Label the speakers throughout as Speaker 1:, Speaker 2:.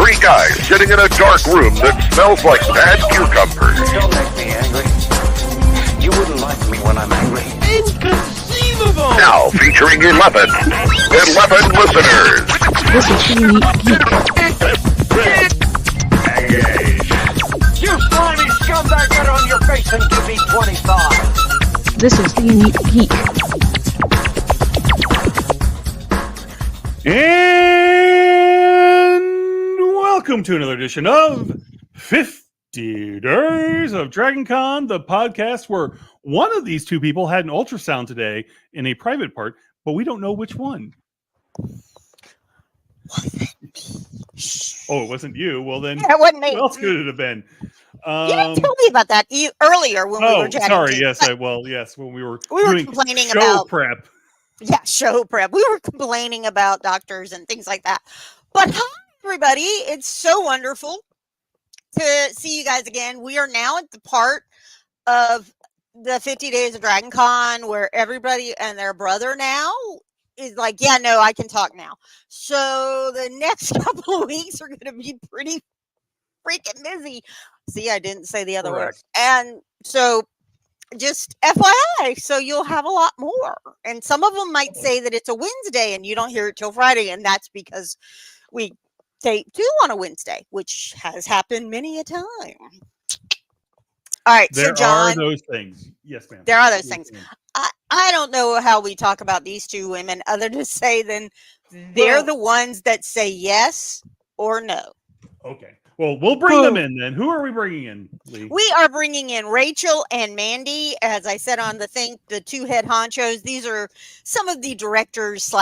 Speaker 1: Three guys sitting in a dark room that smells like bad cucumbers.
Speaker 2: Don't make me angry. You wouldn't like me when I'm angry.
Speaker 3: Inconceivable!
Speaker 1: Now featuring 11 listeners.
Speaker 4: This is the Unique Geek.
Speaker 2: You slimy scumbag, get on your face and give me 25.
Speaker 4: This is the Unique Geek.
Speaker 3: And welcome to another edition of 50 Days of DragonCon, the podcast where one of these two people had an ultrasound today in a private part, but we don't know which one. Oh, it wasn't you. Well, then,
Speaker 5: that wasn't me.
Speaker 3: who else could it have been?
Speaker 5: You didn't tell me about that earlier when we were chatting.
Speaker 3: Sorry. Yes, when we were doing
Speaker 5: complaining
Speaker 3: show
Speaker 5: about
Speaker 3: prep.
Speaker 5: Yeah, show prep. We were complaining about doctors and things like that. But hi, everybody. It's so wonderful to see you guys again. We are now at the part of the 50 Days of DragonCon where everybody and their brother now is like, yeah, no, I can talk now. So the next couple of weeks are going to be pretty freaking busy. See, I didn't say the other word. And so just FYI, so you'll have a lot more. And some of them might say that it's a Wednesday and you don't hear it till Friday. And that's because we tape two on a Wednesday, which has happened many a time. All right,
Speaker 3: There
Speaker 5: so John,
Speaker 3: are those things. Yes, ma'am.
Speaker 5: there are those things. I don't know how we talk about these two women other to say than they're the ones that say yes or no.
Speaker 3: Okay. Well, we'll bring them in then. Who are we bringing in, Lee?
Speaker 5: We are bringing in Rachel and Mandy. As I said on the thing, the two head honchos. These are some of the directors /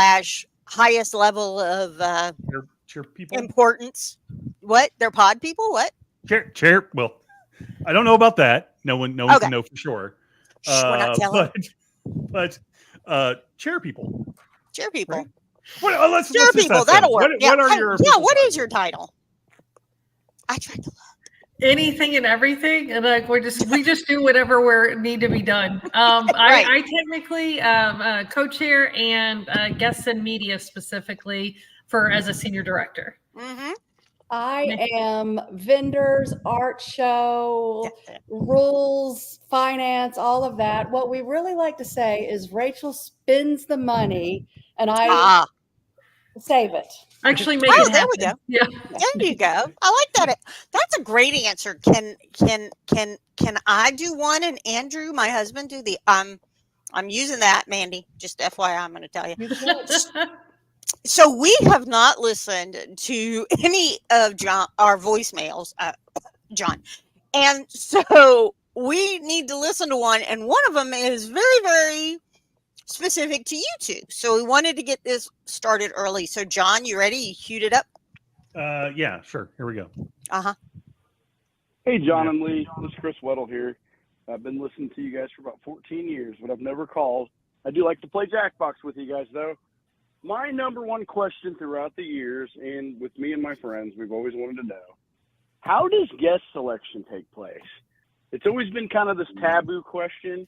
Speaker 5: highest level of
Speaker 3: Chair people?
Speaker 5: importance. What? They're pod people? What?
Speaker 3: Chair. Well, I don't know about that. No one can know for sure.
Speaker 5: We're not telling.
Speaker 3: But chair people.
Speaker 5: Chair people.
Speaker 3: Right? Let's
Speaker 5: Chair people. That'll work.
Speaker 3: What are your?
Speaker 5: Yeah. What is your title? I tried to look.
Speaker 6: Anything and everything, and like we just do whatever we need to be done.
Speaker 5: Right.
Speaker 6: I technically co-chair and guests and media specifically as a senior director.
Speaker 5: Mm-hmm.
Speaker 7: I am vendors, art show, rules, finance, all of that. What we really like to say is Rachel spends the money and I save it.
Speaker 6: Actually, make it happen.
Speaker 5: There we go.
Speaker 6: Yeah,
Speaker 5: there you go. I like that. That's a great answer. Can I do one and Andrew, my husband, do the? I'm using that, Mandy. Just FYI, I'm going to tell you. So we have not listened to any of our voicemails, John, and so we need to listen to one. And one of them is very, very specific to you two. So we wanted to get this started early. So John, you ready? You queued it up?
Speaker 3: Yeah, sure. Here we go.
Speaker 5: Uh-huh.
Speaker 8: Hey, John and Lee. This is Chris Weddle here. I've been listening to you guys for about 14 years, but I've never called. I do like to play Jackbox with you guys, though. My number one question throughout the years, and with me and my friends, we've always wanted to know, how does guest selection take place? It's always been kind of this taboo question.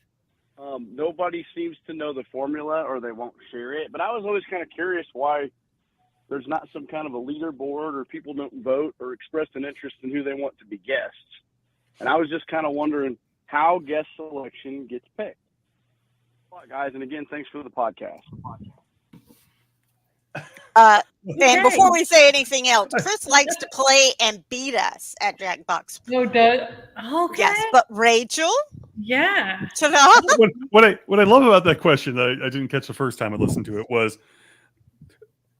Speaker 8: Nobody seems to know the formula or they won't share it. But I was always kind of curious why there's not some kind of a leaderboard or people don't vote or express an interest in who they want to be guests. And I was just kind of wondering how guest selection gets picked. Well, guys, and again, thanks for the podcast.
Speaker 5: And before we say anything else, Chris likes to play and beat us at Jackbox.
Speaker 6: No, does okay.
Speaker 5: Yes, but Rachel?
Speaker 6: Yeah.
Speaker 3: What I love about that question that I didn't catch the first time I listened to it was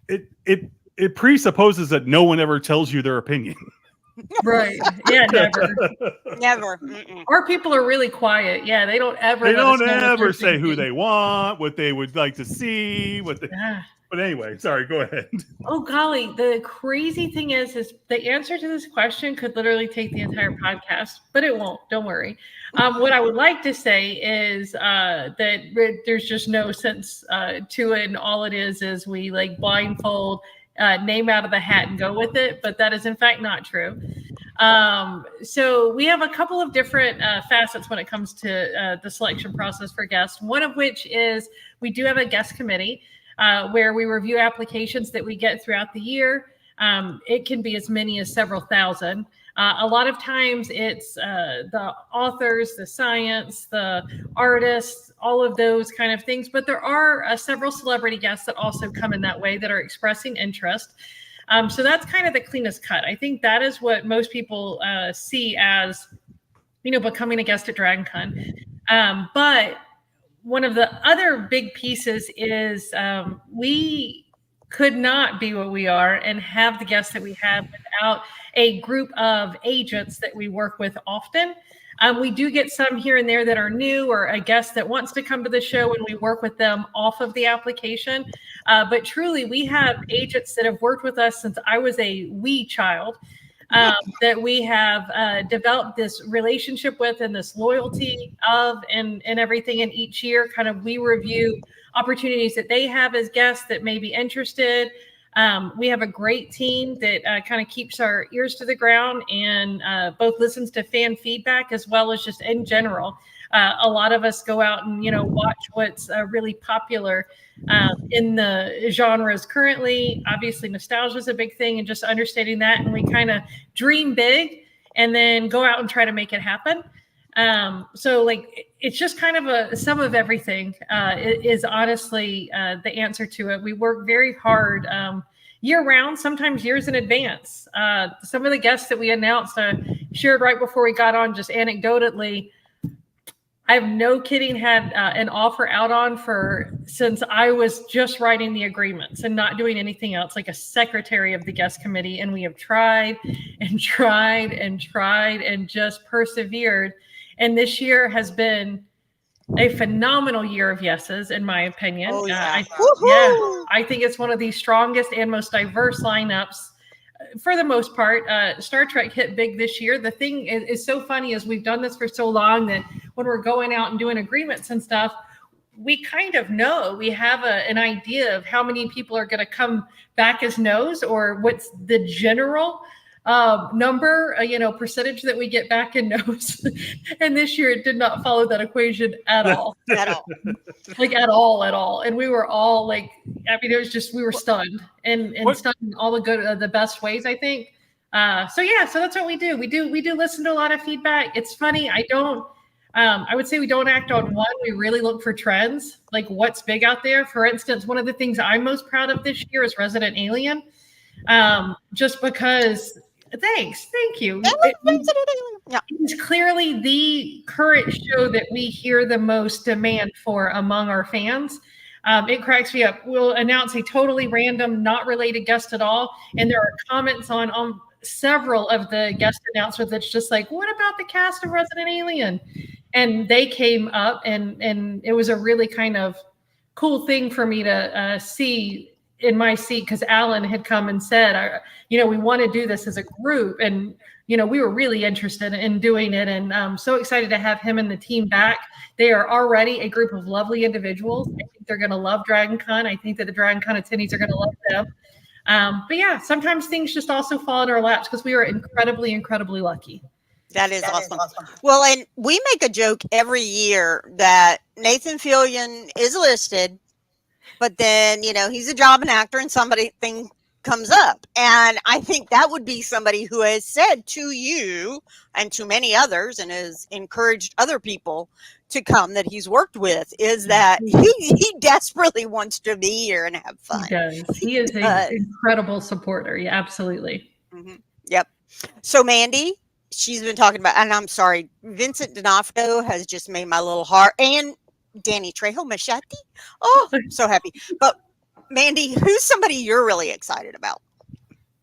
Speaker 3: it presupposes that no one ever tells you their opinion.
Speaker 6: Right. Yeah, never.
Speaker 5: Never.
Speaker 6: Our people are really quiet. Yeah, they don't ever.
Speaker 3: They don't ever say who they want, what they would like to see,
Speaker 6: Yeah.
Speaker 3: But anyway, sorry, go ahead.
Speaker 6: Oh, golly. The crazy thing is the answer to this question could literally take the entire podcast, but it won't. Don't worry. What I would like to say is that there's just no sense to it. And all it is we like blindfold, name out of the hat and go with it. But that is, in fact, not true. So we have a couple of different facets when it comes to the selection process for guests. One of which is we do have a guest committee where we review applications that we get throughout the year. it can be as many as several thousand. A lot of times it's the authors, the science, the artists, all of those kind of things. But there are several celebrity guests that also come in that way that are expressing interest. So that's kind of the cleanest cut. I think that is what most people see as, becoming a guest at DragonCon. But one of the other big pieces is we could not be what we are and have the guests that we have without a group of agents that we work with often. We do get some here and there that are new, or a guest that wants to come to the show, and we work with them off of the application. But truly, we have agents that have worked with us since I was a wee child, that we have developed this relationship with and this loyalty of and everything. And each year, kind of, we review opportunities that they have as guests that may be interested. We have a great team that kind of keeps our ears to the ground and both listens to fan feedback as well as just in general. A lot of us go out and, watch what's really popular in the genres currently. Obviously, nostalgia is a big thing, and just understanding that. And we kind of dream big and then go out and try to make it happen. So it's just kind of a sum of everything is honestly the answer to it. We work very hard year round, sometimes years in advance. Some of the guests that we announced, shared right before we got on, just anecdotally, I've no kidding had an offer out on since I was just writing the agreements and not doing anything else, like a secretary of the guest committee. And we have tried and tried and tried and just persevered. And this year has been a phenomenal year of yeses, in my opinion.
Speaker 5: Oh, yeah.
Speaker 6: I think it's one of the strongest and most diverse lineups for the most part. Star Trek hit big this year. The thing is so funny is we've done this for so long that when we're going out and doing agreements and stuff, we kind of know, we have an idea of how many people are going to come back as no's, or what's the general number, percentage that we get back in no's. And this year it did not follow that equation at all.
Speaker 5: At all.
Speaker 6: At all. And we were all it was just, we were stunned and stunned in all the good, the best ways, I think. So that's what we do. We do listen to a lot of feedback. It's funny. I would say we don't act on one. We really look for trends, like what's big out there. For instance, one of the things I'm most proud of this year is Resident Alien. Just because, thank you. It's clearly the current show that we hear the most demand for among our fans. It cracks me up. We'll announce a totally random, not related guest at all, and there are comments on several of the guest announcements that's just like, what about the cast of Resident Alien? And they came up, and it was a really kind of cool thing for me to see in my seat, because Alan had come and said, we want to do this as a group, and we were really interested in doing it, and I'm so excited to have him and the team back. They are already a group of lovely individuals. I think they're going to love DragonCon. I think that the DragonCon attendees are going to love them. But yeah, sometimes things just also fall in our laps because we are incredibly, incredibly lucky.
Speaker 5: That is awesome. Well, and we make a joke every year that Nathan Fillion is listed, but then, he's a job and actor and thing comes up. And I think that would be somebody who has said to you and to many others and has encouraged other people to come that he's worked with, is that he desperately wants to be here and have fun.
Speaker 6: He does. He is an incredible supporter. Yeah, absolutely.
Speaker 5: Mm-hmm. Yep. So Mandy, she's been talking about, and I'm sorry, Vincent D'Onofrio has just made my little heart, and Danny Trejo Machete. Oh, I'm so happy. But Mandy, who's somebody you're really excited about?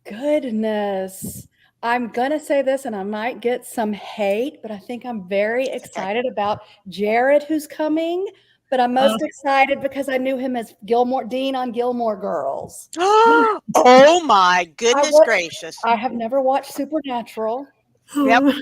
Speaker 7: Goodness. I'm going to say this, and I might get some hate, but I think I'm very excited about Jared, who's coming. But I'm most excited because I knew him as Dean on Gilmore Girls.
Speaker 5: Oh my goodness gracious.
Speaker 7: I have never watched Supernatural.
Speaker 5: Yep.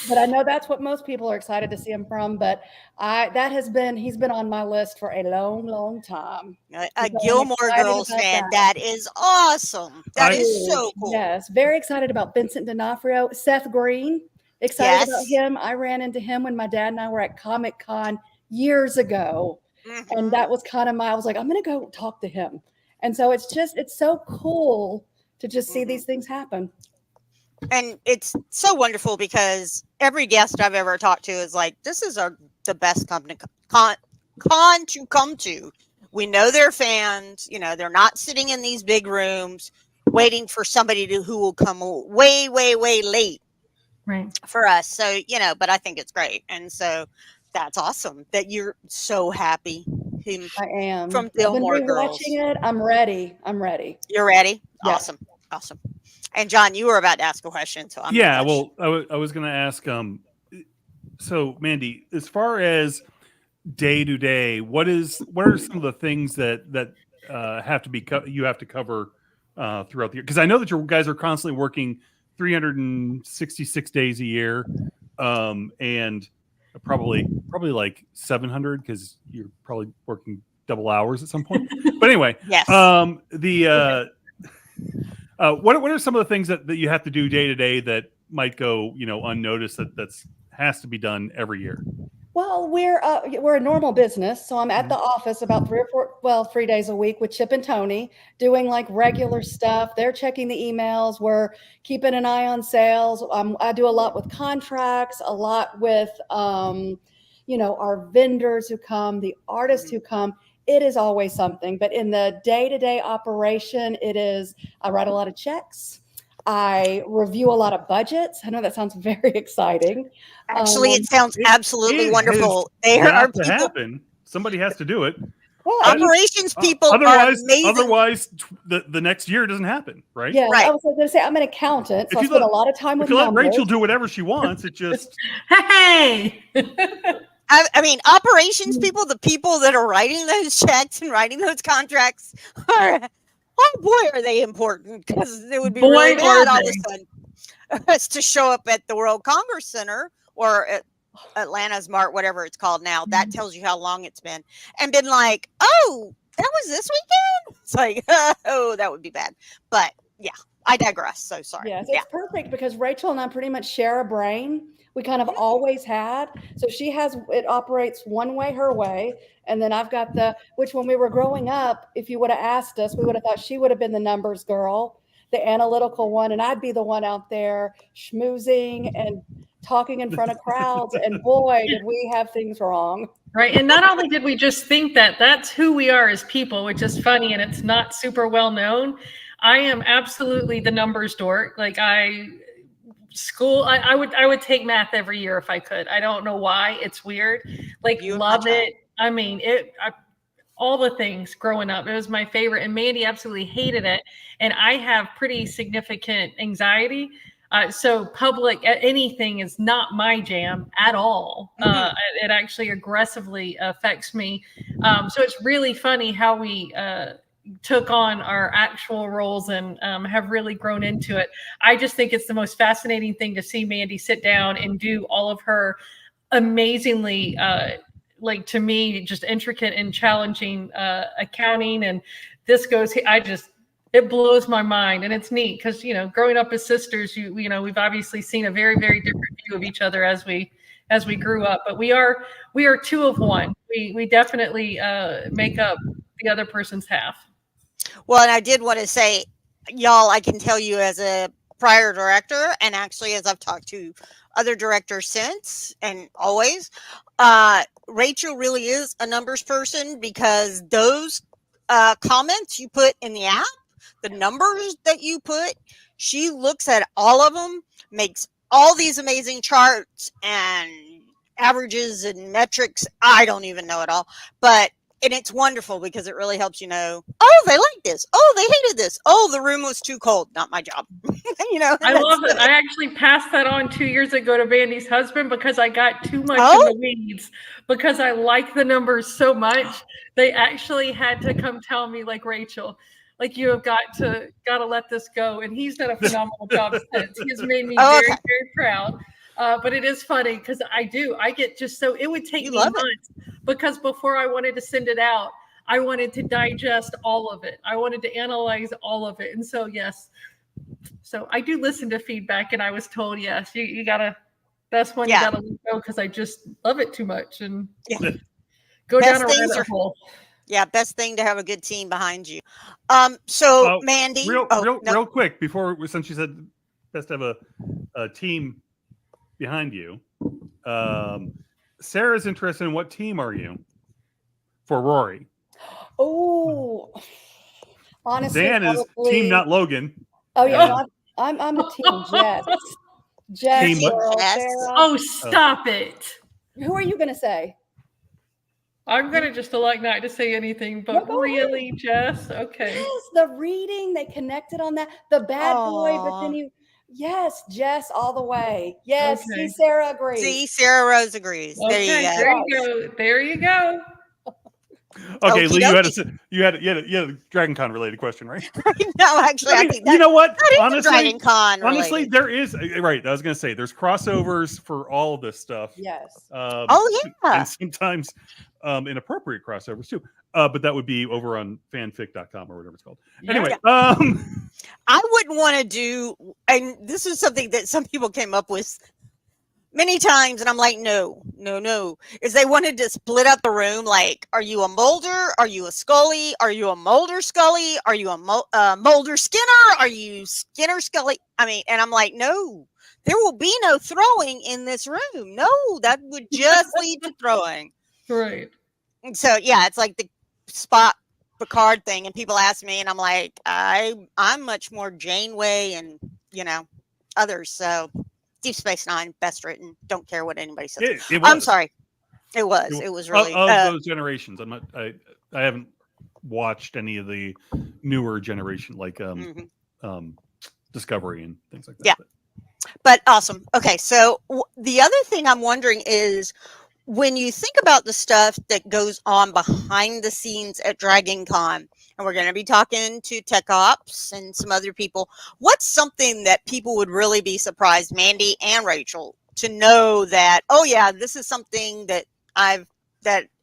Speaker 7: But I know that's what most people are excited to see him from. But he's been on my list for a long, long time.
Speaker 5: A Gilmore Girls fan. That is awesome. That is so cool.
Speaker 7: Yes. Very excited about Vincent D'Onofrio. Seth Green. Excited about him. I ran into him when my dad and I were at Comic-Con years ago. Mm-hmm. And that was kind of I was like, I'm going to go talk to him. And so it's so cool to just see these things happen.
Speaker 5: And it's so wonderful because every guest I've ever talked to is like, this is the best con to come to. We know they're fans, you know, they're not sitting in these big rooms waiting for somebody who will come way, way, way late for us. So, you know, but I think it's great. And so that's awesome that you're so happy.
Speaker 7: I am.
Speaker 5: From
Speaker 7: I've been
Speaker 5: Fillmore Girls.
Speaker 7: rewatching it. I'm ready.
Speaker 5: You're ready?
Speaker 7: Yeah.
Speaker 5: Awesome. And John, you were about to ask a question. So
Speaker 3: well, I was going to ask, so Mandy, as far as day to day, what are some of the things that have to be you have to cover throughout the year? Because I know that you guys are constantly working 366 days a year, and probably like 700 because you're probably working double hours at some point. But anyway,
Speaker 5: yes.
Speaker 3: What are some of the things that you have to do day to day that might go, you know, unnoticed that's has to be done every year?
Speaker 7: Well, we're a normal business, so I'm at the office about 3 days a week with Chip and Tony, doing like regular stuff. They're checking the emails. We're keeping an eye on sales. I do a lot with contracts, a lot with, you know, our vendors who come, the artists who come. It is always something, but in the day-to-day operation, I write a lot of checks. I review a lot of budgets. I know that sounds very exciting.
Speaker 5: Actually, it sounds absolutely wonderful. There are people.
Speaker 3: Happen. Somebody has to do it.
Speaker 7: Well,
Speaker 5: operations people
Speaker 3: otherwise,
Speaker 5: are amazing.
Speaker 3: Otherwise, the next year doesn't happen, right?
Speaker 7: Yeah,
Speaker 5: right.
Speaker 7: I was going to say I'm an accountant, so I spend a lot of time with numbers.
Speaker 3: Let Rachel do whatever she wants. It just
Speaker 6: hey.
Speaker 5: I mean, operations people, the people that are writing those checks and writing those contracts are. Oh boy, are they important? Because it would be really bad all of a sudden to show up at the World Congress Center or at Atlanta's Mart, whatever it's called now. That tells you how long it's been, and been like, oh, that was this weekend. It's like, oh, that would be bad. But yeah, I digress. So sorry.
Speaker 7: Yes, it's perfect because Rachel and I pretty much share a brain. We kind of always had. So it operates one way, her way. And then I've got which when we were growing up, if you would have asked us, we would have thought she would have been the numbers girl, the analytical one. And I'd be the one out there schmoozing and talking in front of crowds. And boy, did we have things wrong.
Speaker 6: Right. And not only did we just think that's who we are as people, which is funny and it's not super well known. I am absolutely the numbers dork. Like I would take math every year if I could. I don't know why. It's weird. Like love it. I mean, all the things growing up, it was my favorite. And Mandy absolutely hated it. And I have pretty significant anxiety. So public anything is not my jam at all. It actually aggressively affects me. So it's really funny how we took on our actual roles and have really grown into it. I just think it's the most fascinating thing to see Mandy sit down and do all of her amazingly, like to me, just intricate and challenging accounting. And this goes, it blows my mind. And it's neat because, you know, growing up as sisters, you know, we've obviously seen a very, very different view of each other as we grew up, but we are two of one. We definitely make up the other person's half.
Speaker 5: Well, and I did want to say, y'all, I can tell you as a prior director, and actually as I've talked to other directors since and always, Rachel really is a numbers person because those comments you put in the app, the numbers that you put, she looks at all of them, makes all these amazing charts and averages and metrics. I don't even know it all, and it's wonderful because it really helps you know, oh, they like this. Oh, they hated this. Oh, the room was too cold. Not my job. You know,
Speaker 6: I love it. I actually passed that on 2 years ago to Mandy's husband because I got too much in the weeds because I like the numbers so much. They actually had to come tell me, like, Rachel, like, you have got to let this go. And he's done a phenomenal job since. He's made me very, very proud. But it is funny because I get just so, it would take me months because before I wanted to send it out, I wanted to digest all of it. I wanted to analyze all of it. And so, yes. So I do listen to feedback and I was told, yes, you gotta, that's when you gotta let go because I just love it too much and go down a rabbit hole.
Speaker 5: Yeah, best thing to have a good team behind you. So Mandy,
Speaker 3: real quick since you said best to have a team behind you. Sarah's interested in what team are you for Rory?
Speaker 7: Oh, honestly,
Speaker 3: Dan is team not Logan.
Speaker 7: Oh yeah, no, I'm the team Jess. Jess,
Speaker 3: Team
Speaker 7: girl,
Speaker 5: Jess.
Speaker 7: Sarah.
Speaker 6: Oh, stop it.
Speaker 7: Who are you going to say?
Speaker 6: I'm going to just elect not to say anything, but
Speaker 7: No,
Speaker 6: really, Jess? Okay.
Speaker 7: Yes, the reading, they connected on that. The bad boy, but then yes, Jess all the way. Yes,
Speaker 6: Okay.
Speaker 7: see, Sarah agrees.
Speaker 5: See, Sarah Rose agrees.
Speaker 6: Okay,
Speaker 5: There you go.
Speaker 6: There you go.
Speaker 3: Okay,
Speaker 5: Okey
Speaker 3: Lee,
Speaker 5: dokey.
Speaker 3: you had a DragonCon related question, right?
Speaker 5: No, actually, I think that,
Speaker 3: you know what?
Speaker 5: that is DragonCon
Speaker 3: honestly,
Speaker 5: related.
Speaker 3: there is right. I was going to say there's crossovers for all of this stuff.
Speaker 7: Yes.
Speaker 5: Oh yeah,
Speaker 3: and sometimes inappropriate crossovers too. But that would be over on fanfic.com or whatever it's called.
Speaker 6: Yeah.
Speaker 3: Anyway,
Speaker 5: I wouldn't want to do, and this is something that some people came up with many times, and I'm like, no, is they wanted to split up the room. Like, are you a Mulder? Are you a Scully? Are you a Mulder Scully? Are you a Mulder Skinner? Are you Skinner Scully? I mean, and I'm like, no, there will be no throwing in this room. No, that would just lead to throwing.
Speaker 6: Right.
Speaker 5: And so, yeah, it's like the Spock Picard thing, and people ask me, and I'm like, I'm much more Janeway and, others. So Deep Space Nine, best written. Don't care what anybody says. I'm sorry. It was really
Speaker 3: of those generations. I haven't watched any of the newer generation, like Discovery and things like that.
Speaker 5: Yeah, but awesome. Okay, so the other thing I'm wondering is, when you think about the stuff that goes on behind the scenes at DragonCon, and we're going to be talking to Tech Ops and some other people, what's something that people would really be surprised, Mandy and Rachel, to know that, oh yeah, this is something that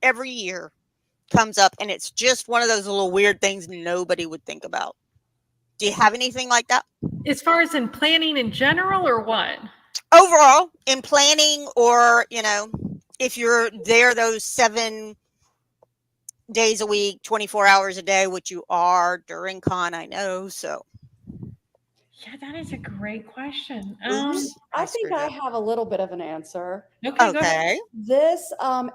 Speaker 5: every year comes up, and it's just one of those little weird things nobody would think about. Do you have anything like that?
Speaker 6: As far as in planning in general, or what?
Speaker 5: Overall, in planning, or, if you're there those 7 days a week, 24 hours a day, which you are during con, I know. So,
Speaker 6: yeah, that is a great question.
Speaker 7: I think I have a little bit of an answer.
Speaker 5: Okay.
Speaker 7: This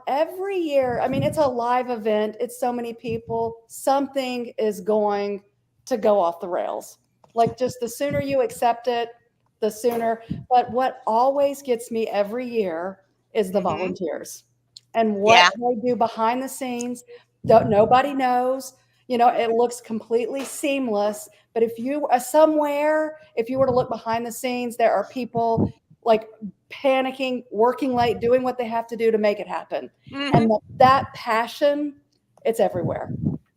Speaker 7: every year, I mean, it's a live event. It's so many people. Something is going to go off the rails. Like, just the sooner you accept it, the sooner. But what always gets me every year is the volunteers and what they do behind the scenes. Nobody knows. It looks completely seamless. But if you are somewhere, if you were to look behind the scenes, there are people like panicking, working late, doing what they have to do to make it happen. And that passion, it's everywhere.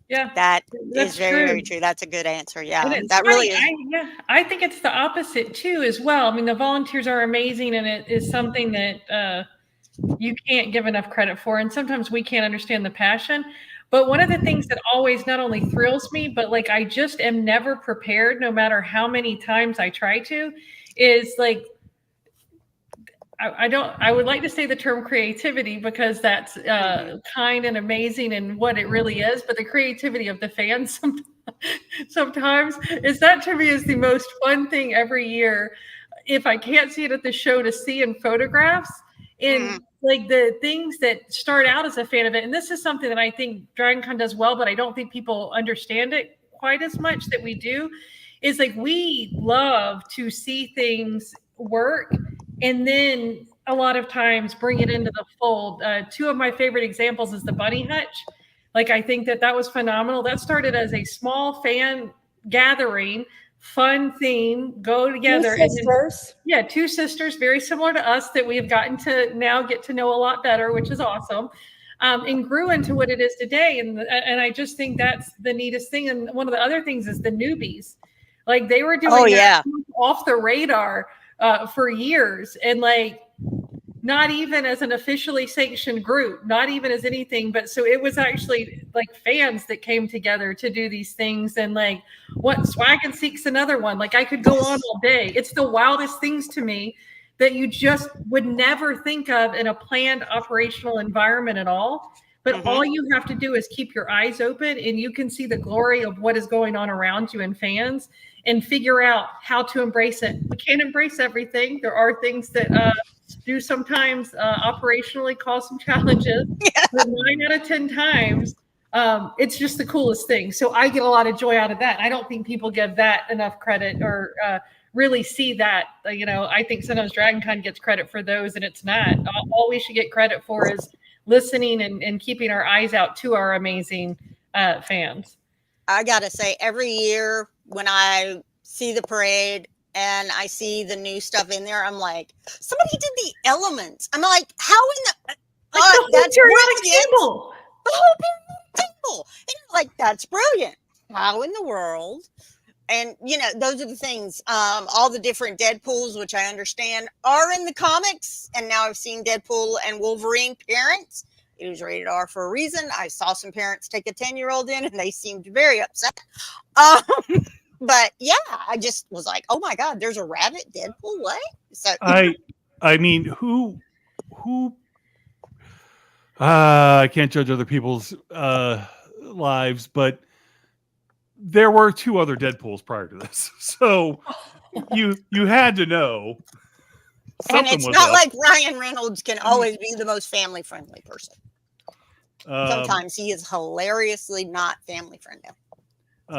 Speaker 6: Yeah,
Speaker 5: that's very,
Speaker 6: true.
Speaker 5: very true. That's a good answer. Yeah,
Speaker 6: and
Speaker 5: that really is.
Speaker 6: I think it's the opposite too, as well. I mean, the volunteers are amazing, and it is something that you can't give enough credit for. And sometimes we can't understand the passion. But one of the things that always not only thrills me, but like I just am never prepared, no matter how many times I try to, is like, I would like to say the term creativity, because that's kind and amazing and what it really is. But the creativity of the fans sometimes is, that to me is the most fun thing every year. If I can't see it at the show, to see in photographs, in like the things that start out as a fan of it. And this is something that I think DragonCon does well, but I don't think people understand it quite as much that we do, is like, we love to see things work and then a lot of times bring it into the fold. Two of my favorite examples is the bunny hutch. Like, I think that was phenomenal. That started as a small fan gathering, fun theme, go together.
Speaker 7: Two sisters.
Speaker 6: Two sisters, very similar to us, that we have gotten to now get to know a lot better, which is awesome. And grew into what it is today. And I just think that's the neatest thing. And one of the other things is the newbies. Like, they were doing that off the radar for years, and like, not even as an officially sanctioned group, not even as anything, but so it was actually like fans that came together to do these things. And like, what Swag and Seek's another one. Like, I could go on all day. It's the wildest things to me that you just would never think of in a planned operational environment at all. But all you have to do is keep your eyes open, and you can see the glory of what is going on around you in fans, and figure out how to embrace it. We can't embrace everything. There are things that do sometimes operationally cause some challenges. But 9 out of 10 times, it's just the coolest thing. So I get a lot of joy out of that. I don't think people give that enough credit or really see that. I think sometimes DragonCon gets credit for those, and it's not. All we should get credit for is listening and keeping our eyes out to our amazing fans.
Speaker 5: I gotta say, every year when I see the parade and I see the new stuff in there, I'm like, somebody did the elements. I'm like, how in the that's brilliant.
Speaker 6: Table.
Speaker 5: The whole periodic table. And you're like, that's brilliant. How in the world? And those are the things. All the different Deadpools, which I understand are in the comics, and now I've seen Deadpool and Wolverine parents. It was rated R for a reason. I saw some parents take a 10-year-old in, and they seemed very upset. But yeah, I just was like, oh my God, there's a rabbit Deadpool. What? So
Speaker 3: I mean, who I can't judge other people's lives, but there were 2 other Deadpools prior to this, so you had to know.
Speaker 5: And it's not like Ryan Reynolds can always be the most family friendly person. Sometimes he is hilariously not family friendly,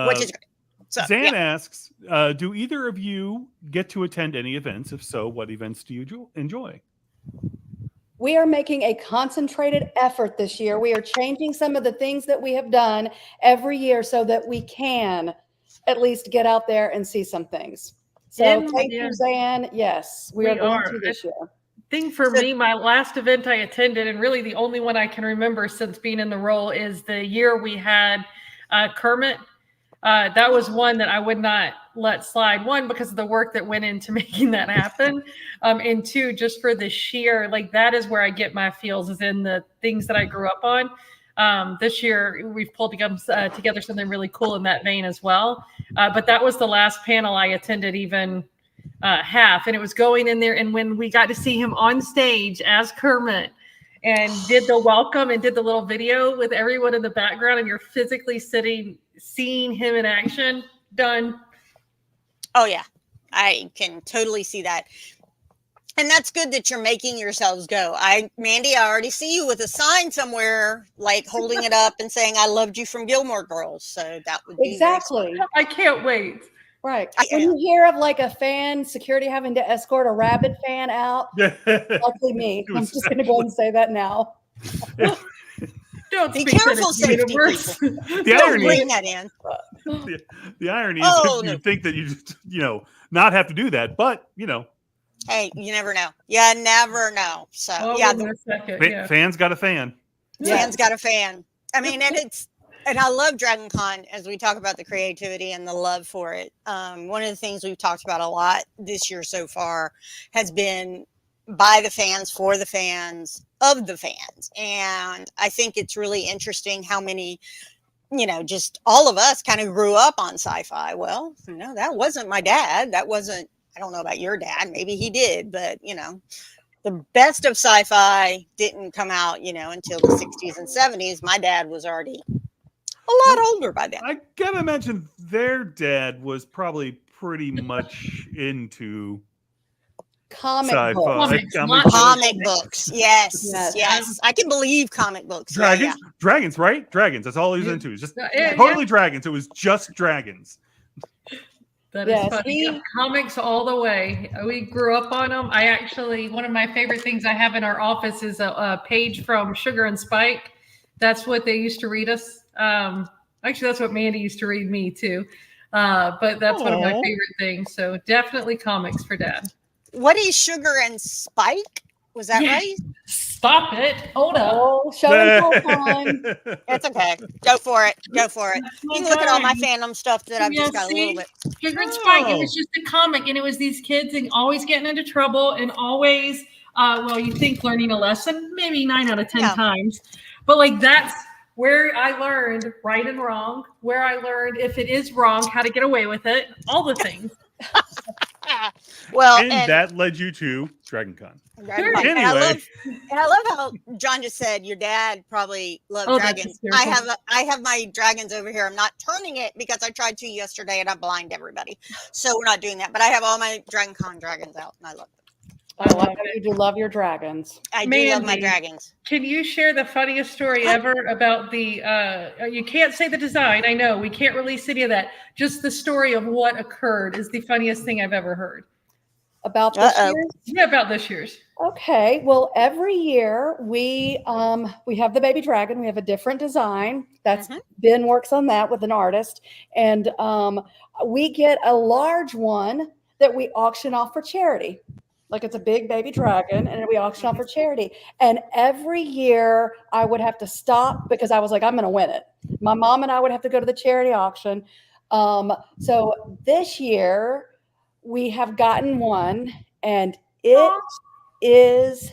Speaker 5: which is great. So,
Speaker 3: Zan asks, do either of you get to attend any events? If so, what events do you enjoy?
Speaker 7: We are making a concentrated effort this year. We are changing some of the things that we have done every year so that we can at least get out there and see some things. So thank you, Zan. Yes, we are going to this year.
Speaker 6: Thing for me, my last event I attended, and really the only one I can remember since being in the role, is the year we had Kermit. That was one that I would not let slide. 1, because of the work that went into making that happen. And 2, just for the sheer, that is where I get my feels, is in the things that I grew up on. This year, we've pulled together something really cool in that vein as well. But that was the last panel I attended even half. And it was going in there. And when we got to see him on stage as Kermit, and did the welcome and did the little video with everyone in the background, and you're physically seeing him in action, done.
Speaker 5: Oh yeah, I can totally see that. And that's good that you're making yourselves go. Mandy, I already see you with a sign somewhere, holding it up and saying, I loved you from Gilmore Girls. So that would be
Speaker 7: exactly.
Speaker 6: I can't wait.
Speaker 7: Right. When you hear of a fan, security having to escort a rabid fan out, luckily me. I'm just going to go and say that now.
Speaker 6: Don't
Speaker 5: be careful, safety people.
Speaker 3: The irony,
Speaker 5: bring that in.
Speaker 3: The irony is you'd think that you just, not have to do that, but,
Speaker 5: Hey, you never know. You never know. So,
Speaker 3: fans got a fan.
Speaker 5: Fans got a fan. I mean, and I love DragonCon as we talk about the creativity and the love for it. One of the things we've talked about a lot this year so far has been by the fans, for the fans, of the fans. And I think it's really interesting how many, just all of us kind of grew up on sci-fi. Well, that wasn't my dad. That wasn't, I don't know about your dad. Maybe he did, but the best of sci-fi didn't come out, until the 60s and 70s. My dad was already a lot older by then.
Speaker 3: I gotta imagine their dad was probably pretty much into
Speaker 7: comic
Speaker 5: books. Yes. I can believe comic books.
Speaker 3: Dragons, right? Dragons. That's all he was into. It's just totally dragons. It was just dragons.
Speaker 6: That is funny. Comics all the way. We grew up on them. One of my favorite things I have in our office is a page from Sugar and Spike. That's what they used to read us. Actually, that's what Mandy used to read me too. But that's one of my favorite things. So definitely comics for Dad.
Speaker 5: What is Sugar and Spike? Was that right?
Speaker 6: Stop it. Hold up.
Speaker 7: Oh, show and tell time.
Speaker 5: It's okay. Go for it. You can look at all my fandom stuff that I've just got a little bit.
Speaker 6: Sugar and Spike, it was just a comic, and it was these kids and always getting into trouble and always, you think learning a lesson, maybe 9 out of 10 times. But that's where I learned right and wrong, where I learned if it is wrong, how to get away with it, all the things.
Speaker 5: Well,
Speaker 3: and that led you to DragonCon.
Speaker 5: Right.
Speaker 3: Anyway.
Speaker 5: And I love how John just said your dad probably loved dragons. I have my dragons over here. I'm not turning it because I tried to yesterday and I blind everybody. So we're not doing that. But I have all my DragonCon dragons out and I love them.
Speaker 7: I love that you do love your dragons.
Speaker 5: I do love my dragons.
Speaker 6: Can you share the funniest story ever about the you can't say the design, I know we can't release any of that. Just the story of what occurred is the funniest thing I've ever heard.
Speaker 7: About this year's?
Speaker 6: Yeah, about this year's.
Speaker 7: Okay. Well, every year we have the baby dragon. We have a different design. That's Ben works on that with an artist. And we get a large one that we auction off for charity. Like it's a big baby dragon and we auction off for charity. And every year I would have to stop because I was like, I'm going to win it. My mom and I would have to go to the charity auction. So this year we have gotten one and it is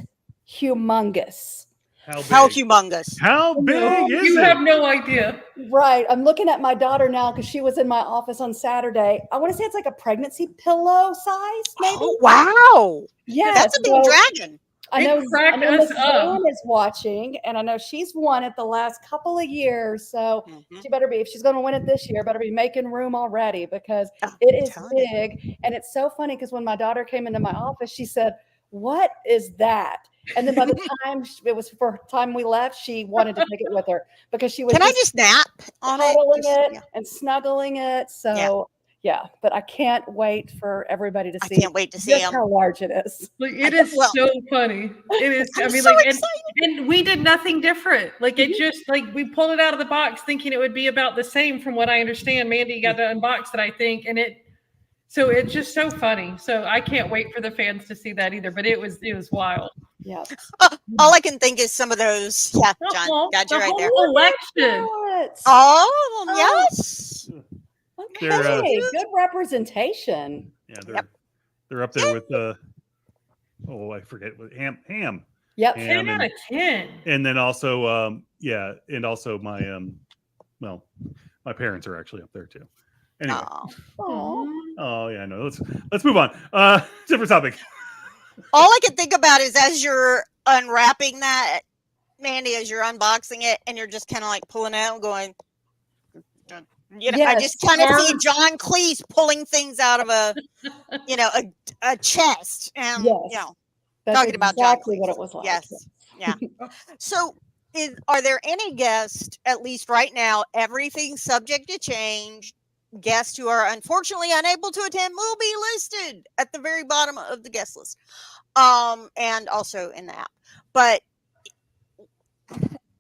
Speaker 7: humongous.
Speaker 5: How humongous?
Speaker 3: How big is it?
Speaker 6: You have no idea.
Speaker 7: Right. I'm looking at my daughter now because she was in my office on Saturday. I want to say it's like a pregnancy pillow size, maybe.
Speaker 5: Oh, wow.
Speaker 7: Yeah.
Speaker 5: That's a big dragon.
Speaker 7: I know
Speaker 6: us up.
Speaker 7: Zone is watching, and I know she's won it the last couple of years. So she better be, if she's going to win it this year, better be making room already because it is big. And it's so funny because when my daughter came into my office, she said, "What is that?" And then by the time it was for time we left, she wanted to take it with her because she was.
Speaker 5: Can I just nap on
Speaker 7: it and snuggling it? So yeah, but I can't wait for everybody to see.
Speaker 5: I can't wait to see
Speaker 7: how large it is.
Speaker 6: Like it is so funny. It is. I mean,
Speaker 5: so
Speaker 6: like, and we did nothing different. Like it just like we pulled it out of the box, thinking it would be about the same. From what I understand, Mandy got to unbox it, I think, and it. So it's just so funny. So I can't wait for the fans to see that either. But it was wild.
Speaker 7: Yeah.
Speaker 5: All I can think is some of those. Yeah, John, got you right there.
Speaker 6: Collection.
Speaker 5: Oh, yes.
Speaker 7: Okay, good representation.
Speaker 3: Yeah, they're up there with I forget what ham.
Speaker 7: Yep,
Speaker 6: 10 out of 10.
Speaker 3: And then also and also my my parents are actually up there too. Anyway. Oh yeah, no. Let's move on. Different topic.
Speaker 5: All I can think about is as you're unwrapping that, Mandy, as you're unboxing it, and you're just kind of like pulling out and going, I just kind of see John Cleese pulling things out of a chest, and
Speaker 7: that's
Speaker 5: talking about
Speaker 7: exactly what it was like.
Speaker 5: Yes, yeah. So, are there any guests, at least right now? Everything's subject to change. Guests who are unfortunately unable to attend will be listed at the very bottom of the guest list, and also in the app. But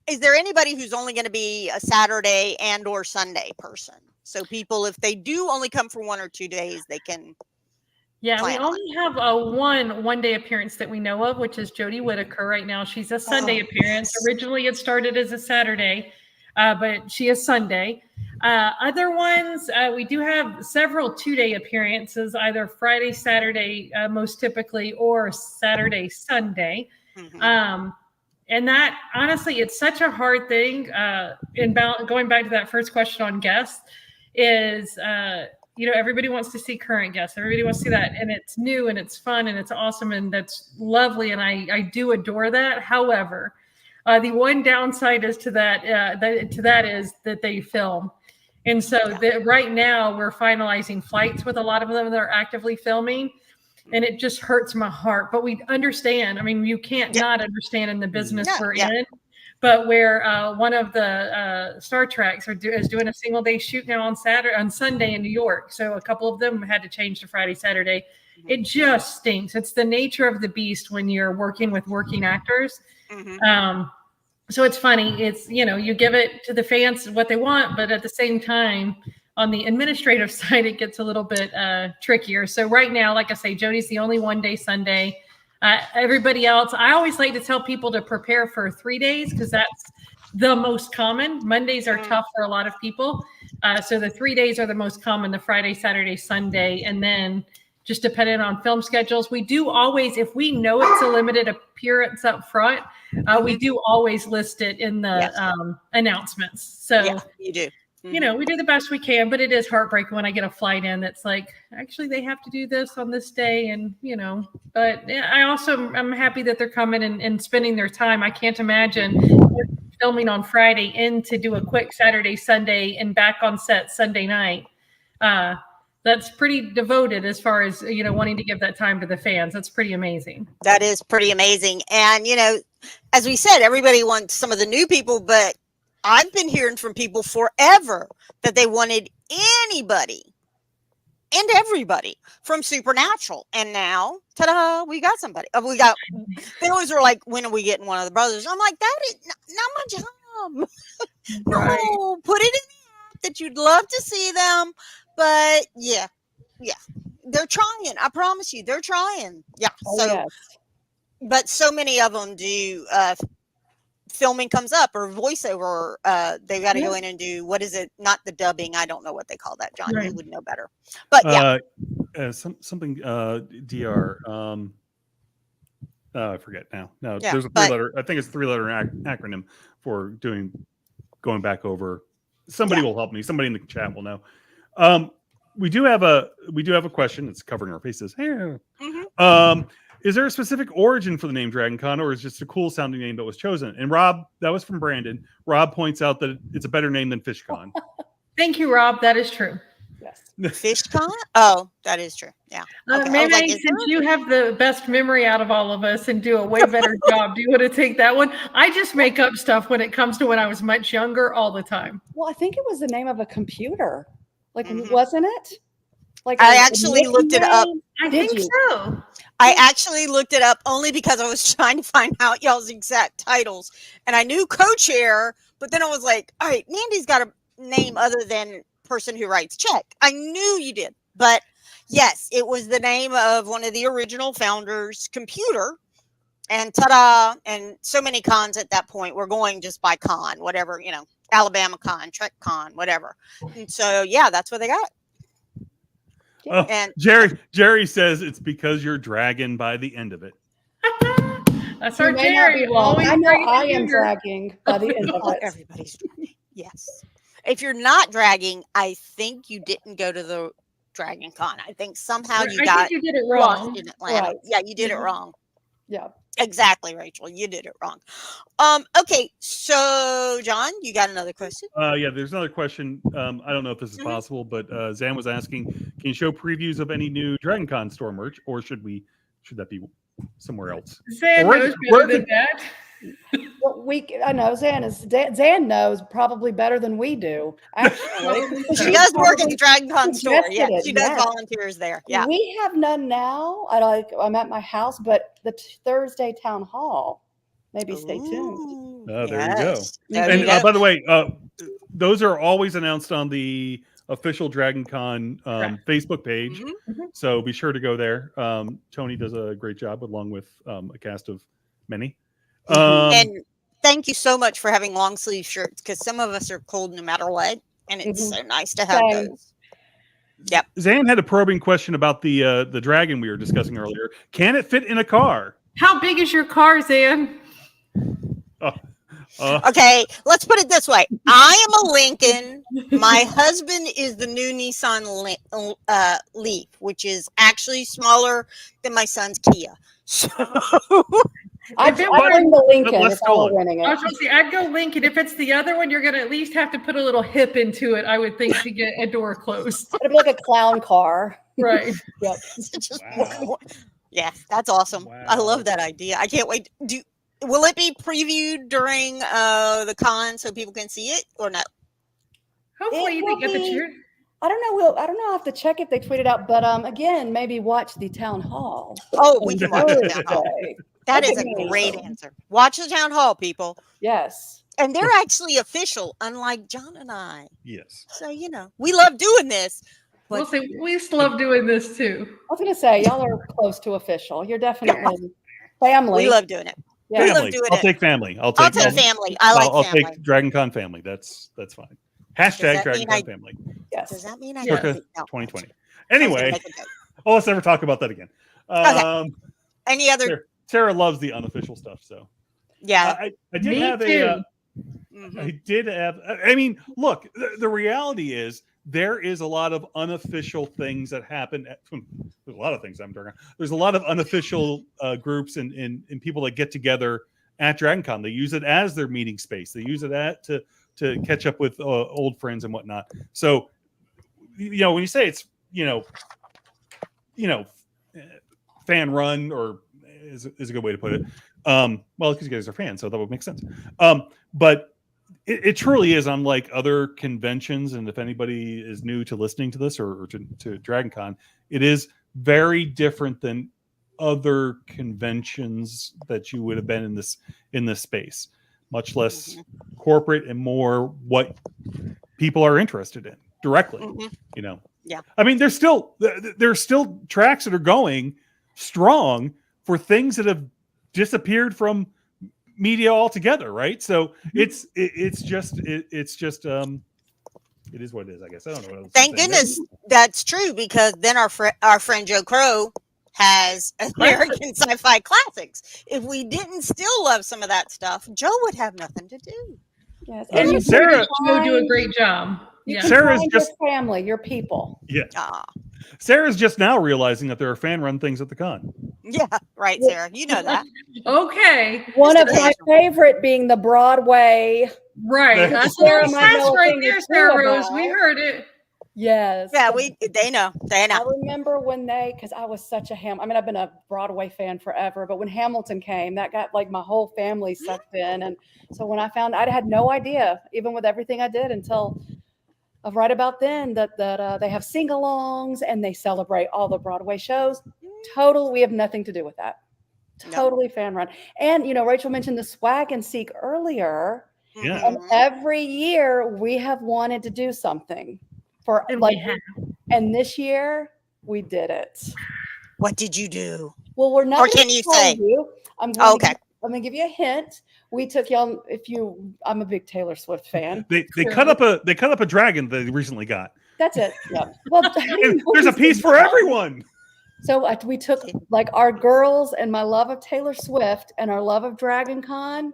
Speaker 5: is there anybody who's only going to be a Saturday and or Sunday person? So people, if they do only come for 1 or 2 days, they can.
Speaker 6: Yeah, we only have a one day appearance that we know of, which is Jody Whittaker right now. She's a Sunday appearance. Originally, it started as a Saturday, but she is Sunday. Other ones, we do have several 2-day appearances, either Friday, Saturday, most typically, or Saturday, Sunday. And that, honestly, it's such a hard thing. Going back to that first question on guests is, everybody wants to see current guests. Everybody wants to see that. And it's new and it's fun and it's awesome. And that's lovely. And I do adore that. However, the one downside is to that is that they film. And so right now we're finalizing flights with a lot of them that are actively filming. And it just hurts my heart. But we understand. I mean, you can't not understand in the business we're in. But where one of the Star Treks is doing a single day shoot now on Sunday in New York. So a couple of them had to change to Friday, Saturday. It just stinks. It's the nature of the beast when you're working with working actors. So it's funny. It's, you give it to the fans what they want, but at the same time, on the administrative side, it gets a little bit trickier. So right now, like I say, Jody's the only 1-day Sunday. Everybody else, I always like to tell people to prepare for 3 days because that's the most common. Mondays are tough for a lot of people. So the 3 days are the most common, the Friday, Saturday, Sunday. And then just depending on film schedules, we do always, if we know it's a limited appearance up front, we do always list it in the announcements. So
Speaker 5: you do.
Speaker 6: You know, we do the best we can, but it is heartbreaking when I get a flight in that's like, actually, they have to do this on this day. And, you know, but I'm happy that they're coming and spending their time. I can't imagine filming on Friday in to do a quick Saturday, Sunday, and back on set Sunday night. That's pretty devoted as far as, you know, wanting to give that time to the fans. That's pretty amazing.
Speaker 5: That is pretty amazing. And, you know, as we said, everybody wants some of the new people, but I've been hearing from people forever that they wanted anybody and everybody from Supernatural. And now, ta-da, we got somebody. They always are like, when are we getting one of the brothers? I'm like, that is not my job.
Speaker 6: Right.
Speaker 5: No, put it in the app that you'd love to see them. But yeah, they're trying. I promise you, they're trying. Yeah.
Speaker 7: Oh, yes.
Speaker 5: But so many of them do filming comes up or voiceover. They got to go in and do, what is it? Not the dubbing. I don't know what they call that, John.
Speaker 6: Right.
Speaker 5: You would know better. But yeah.
Speaker 3: Something DR. I forget now. No,
Speaker 5: Yeah,
Speaker 3: there's a
Speaker 5: but-
Speaker 3: 3-letter. I think it's a 3-letter acronym for going back over. Somebody will help me. Somebody in the chat will know. We do have a question. It's covering our faces. Is there a specific origin for the name DragonCon, or is it just a cool sounding name that was chosen? And Rob, that was from Brandon. Rob points out that it's a better name than FishCon.
Speaker 6: Thank you, Rob. That is true.
Speaker 7: Yes.
Speaker 5: FishCon? Oh, that is true. Yeah. Okay. I was
Speaker 6: Maybe
Speaker 5: like, is
Speaker 6: since you have the best memory out of all of us and do a way better job, do you want to take that one? I just make up stuff when it comes to when I was much younger all the time.
Speaker 7: Well, I think it was the name of a computer. Like, wasn't it? Like
Speaker 5: I actually looked it up.
Speaker 6: I
Speaker 7: Did
Speaker 6: think
Speaker 7: you?
Speaker 6: so.
Speaker 5: I actually looked it up only because I was trying to find out y'all's exact titles. And I knew co-chair, but then I was like, all right, Mandy's got a name other than person who writes check. I knew you did. But yes, it was the name of one of the original founders' computer. And ta-da, and so many cons at that point were going just by con, whatever, you know, Alabama Con, Trek Con, whatever. And so, yeah, that's what they got.
Speaker 3: Oh,
Speaker 5: And
Speaker 3: Jerry says it's because you're dragging by the end of it.
Speaker 6: That's
Speaker 7: You
Speaker 6: our
Speaker 7: may not
Speaker 6: Jerry.
Speaker 7: be wrong.
Speaker 6: Always
Speaker 7: I know
Speaker 6: bringing
Speaker 7: I
Speaker 6: the
Speaker 7: am
Speaker 6: humor.
Speaker 7: dragging by the end of
Speaker 5: Oh,
Speaker 7: it.
Speaker 5: everybody's dragging. Yes. If you're not dragging, I think you didn't go to the Dragon Con. I think somehow you
Speaker 6: I
Speaker 5: got
Speaker 6: think you did it
Speaker 5: lost
Speaker 6: wrong.
Speaker 5: in Atlanta.
Speaker 7: Right.
Speaker 5: Yeah, you did it
Speaker 6: Mhm.
Speaker 5: wrong.
Speaker 7: Yeah.
Speaker 5: Exactly, Rachel. You did it wrong. Okay, so John, you got another question?
Speaker 3: Yeah, there's another question. I don't know if this is possible, but Zan was asking, can you show previews of any new DragonCon store merch, or should that be somewhere else?
Speaker 6: Sam
Speaker 3: Or
Speaker 6: knows
Speaker 3: where
Speaker 6: better
Speaker 3: could-
Speaker 6: than that.
Speaker 7: Well, I know Zan knows probably better than we do. Actually,
Speaker 5: She does work at the Dragon Con store.
Speaker 7: suggested
Speaker 5: Yeah,
Speaker 7: it,
Speaker 5: she does
Speaker 7: yes.
Speaker 5: volunteers there. Yeah.
Speaker 7: We have none now. I'm at my house, but the Thursday town hall. Maybe stay tuned.
Speaker 5: Ooh,
Speaker 3: Oh, there you go.
Speaker 5: yes. There
Speaker 3: And
Speaker 5: you go.
Speaker 3: by the way, those are always announced on the official DragonCon
Speaker 6: Correct.
Speaker 3: Facebook page.
Speaker 5: Mhm.
Speaker 3: So be sure to go there. Tony does a great job along with a cast of many.
Speaker 5: And thank you so much for having long sleeve shirts, because some of us are cold no matter what, and it's so nice to have
Speaker 7: Same.
Speaker 5: those. Yep.
Speaker 3: Zan had a probing question about the dragon we were discussing earlier. Can it fit in a car?
Speaker 6: How big is your car, Zan?
Speaker 5: Okay, let's put it this way. I am a Lincoln. My husband is the new Nissan Leaf, which is actually smaller than my son's Kia. So
Speaker 7: I'd
Speaker 6: If it
Speaker 7: bring the Lincoln
Speaker 3: let's
Speaker 7: if I were
Speaker 3: call it.
Speaker 7: winning
Speaker 6: I
Speaker 7: it.
Speaker 6: was going to say, I'd go Lincoln. If it's the other one, you're going to at least have to put a little hip into it, I would think, to get a door closed.
Speaker 7: It'd be like a clown car.
Speaker 6: Right.
Speaker 7: Yep.
Speaker 5: it's just
Speaker 3: Wow.
Speaker 5: yeah, that's awesome. I
Speaker 3: Wow.
Speaker 5: love that idea. I can't wait. Will it be previewed during the con so people can see it or no?
Speaker 6: Hopefully,
Speaker 7: It
Speaker 6: you
Speaker 7: will
Speaker 6: can get the
Speaker 7: be-
Speaker 6: cheer.
Speaker 7: I don't know. I don't know. I have to check if they tweet it out. But again, maybe watch the town hall.
Speaker 5: Oh, we can watch the town hall.
Speaker 7: Thursday.
Speaker 5: That is
Speaker 7: That'd
Speaker 5: a
Speaker 7: be
Speaker 5: great
Speaker 7: amazing.
Speaker 5: answer. Watch the town hall, people.
Speaker 7: Yes.
Speaker 5: And they're actually official, unlike John and I.
Speaker 3: Yes.
Speaker 5: So, we love doing this.
Speaker 6: We'll
Speaker 5: But
Speaker 6: say we just love doing this too.
Speaker 7: I was going to say, y'all are close to official. You're definitely family.
Speaker 5: we love doing it.
Speaker 7: Yeah.
Speaker 5: We love
Speaker 3: Family.
Speaker 5: doing
Speaker 3: I'll
Speaker 5: it.
Speaker 3: take family. I'll
Speaker 5: I'll
Speaker 3: take
Speaker 5: take family. I like
Speaker 3: I'll
Speaker 5: family.
Speaker 3: take DragonCon family. That's fine. Hashtag
Speaker 5: that mean
Speaker 3: DragonCon
Speaker 5: I-
Speaker 3: family.
Speaker 7: Yes.
Speaker 5: Does that mean I
Speaker 6: Yeah.
Speaker 5: get to
Speaker 3: Circa
Speaker 5: no,
Speaker 3: 2020.
Speaker 5: I was gonna
Speaker 3: Anyway,
Speaker 5: make a joke.
Speaker 3: let's never talk about that again.
Speaker 5: Any other?
Speaker 3: Sarah loves the unofficial stuff. So
Speaker 5: Yeah.
Speaker 3: I did
Speaker 6: Me
Speaker 3: have
Speaker 6: too.
Speaker 3: I did have. I mean, look, the reality is there is a lot of unofficial things that happen. There's a lot of things I'm talking about. There's a lot of unofficial groups and people that get together at DragonCon. They use it as their meeting space. They use it to catch up with old friends and whatnot. So, when you say it's fan run, or is a good way to put it. Well, because you guys are fans, so that would make sense. But it truly is unlike other conventions, and if anybody is new to listening to this or to DragonCon, it is very different than other conventions that you would have been in this space. Much less corporate and more what people are interested in directly.
Speaker 5: Yeah.
Speaker 3: I mean, there's still tracks that are going strong for things that have disappeared from media altogether, right? So it is what it is, I guess. I don't know what else.
Speaker 5: Thank goodness that's true, because then our friend Joe Crow has American Sci-Fi Classics. If we didn't still love some of that stuff, Joe would have nothing to do.
Speaker 7: Yes.
Speaker 6: And
Speaker 3: Sarah
Speaker 6: will do a great job.
Speaker 7: You
Speaker 6: Yeah.
Speaker 3: Sarah's
Speaker 7: find
Speaker 3: just
Speaker 7: your family, your people.
Speaker 3: Yeah.
Speaker 5: Ah,
Speaker 3: Sarah's just now realizing that there are fan run things at the con.
Speaker 5: yeah, right, Sarah. You know that.
Speaker 6: Okay.
Speaker 7: One of
Speaker 5: Just
Speaker 7: my
Speaker 5: occasional.
Speaker 7: favorite being the Broadway.
Speaker 6: Right. That's
Speaker 7: Sarah
Speaker 6: what
Speaker 7: might
Speaker 6: it
Speaker 7: know
Speaker 6: says
Speaker 7: a
Speaker 6: right
Speaker 7: thing or
Speaker 6: there,
Speaker 7: two
Speaker 6: Sarah Rose.
Speaker 7: about.
Speaker 6: We heard it.
Speaker 7: Yes.
Speaker 5: Yeah, they know. They
Speaker 7: I
Speaker 5: know.
Speaker 7: remember when because I was such a I've been a Broadway fan forever, but when Hamilton came, that got like my whole family sucked in. And so when I found, I had no idea, even with everything I did, until right about then, that they have sing-alongs and they celebrate all the Broadway shows. We have nothing to do with that.
Speaker 5: Nope.
Speaker 7: Totally fan run. And, Rachel mentioned the Swag and Seek earlier.
Speaker 3: Yeah.
Speaker 7: And every year we have wanted to do something for
Speaker 6: And
Speaker 7: like,
Speaker 6: we have.
Speaker 7: and this year we did it.
Speaker 5: What did you do?
Speaker 7: Well, we're not.
Speaker 5: Or
Speaker 7: gonna
Speaker 5: can you
Speaker 7: tell
Speaker 5: say?
Speaker 7: You. I'm
Speaker 5: Okay.
Speaker 7: going to give you a hint. We took y'all. I'm a big Taylor Swift fan.
Speaker 3: They cut up a dragon that they recently got.
Speaker 7: That's it. Yeah. Well,
Speaker 3: And there's a piece for everyone.
Speaker 7: So we took like our girls and my love of Taylor Swift and our love of DragonCon.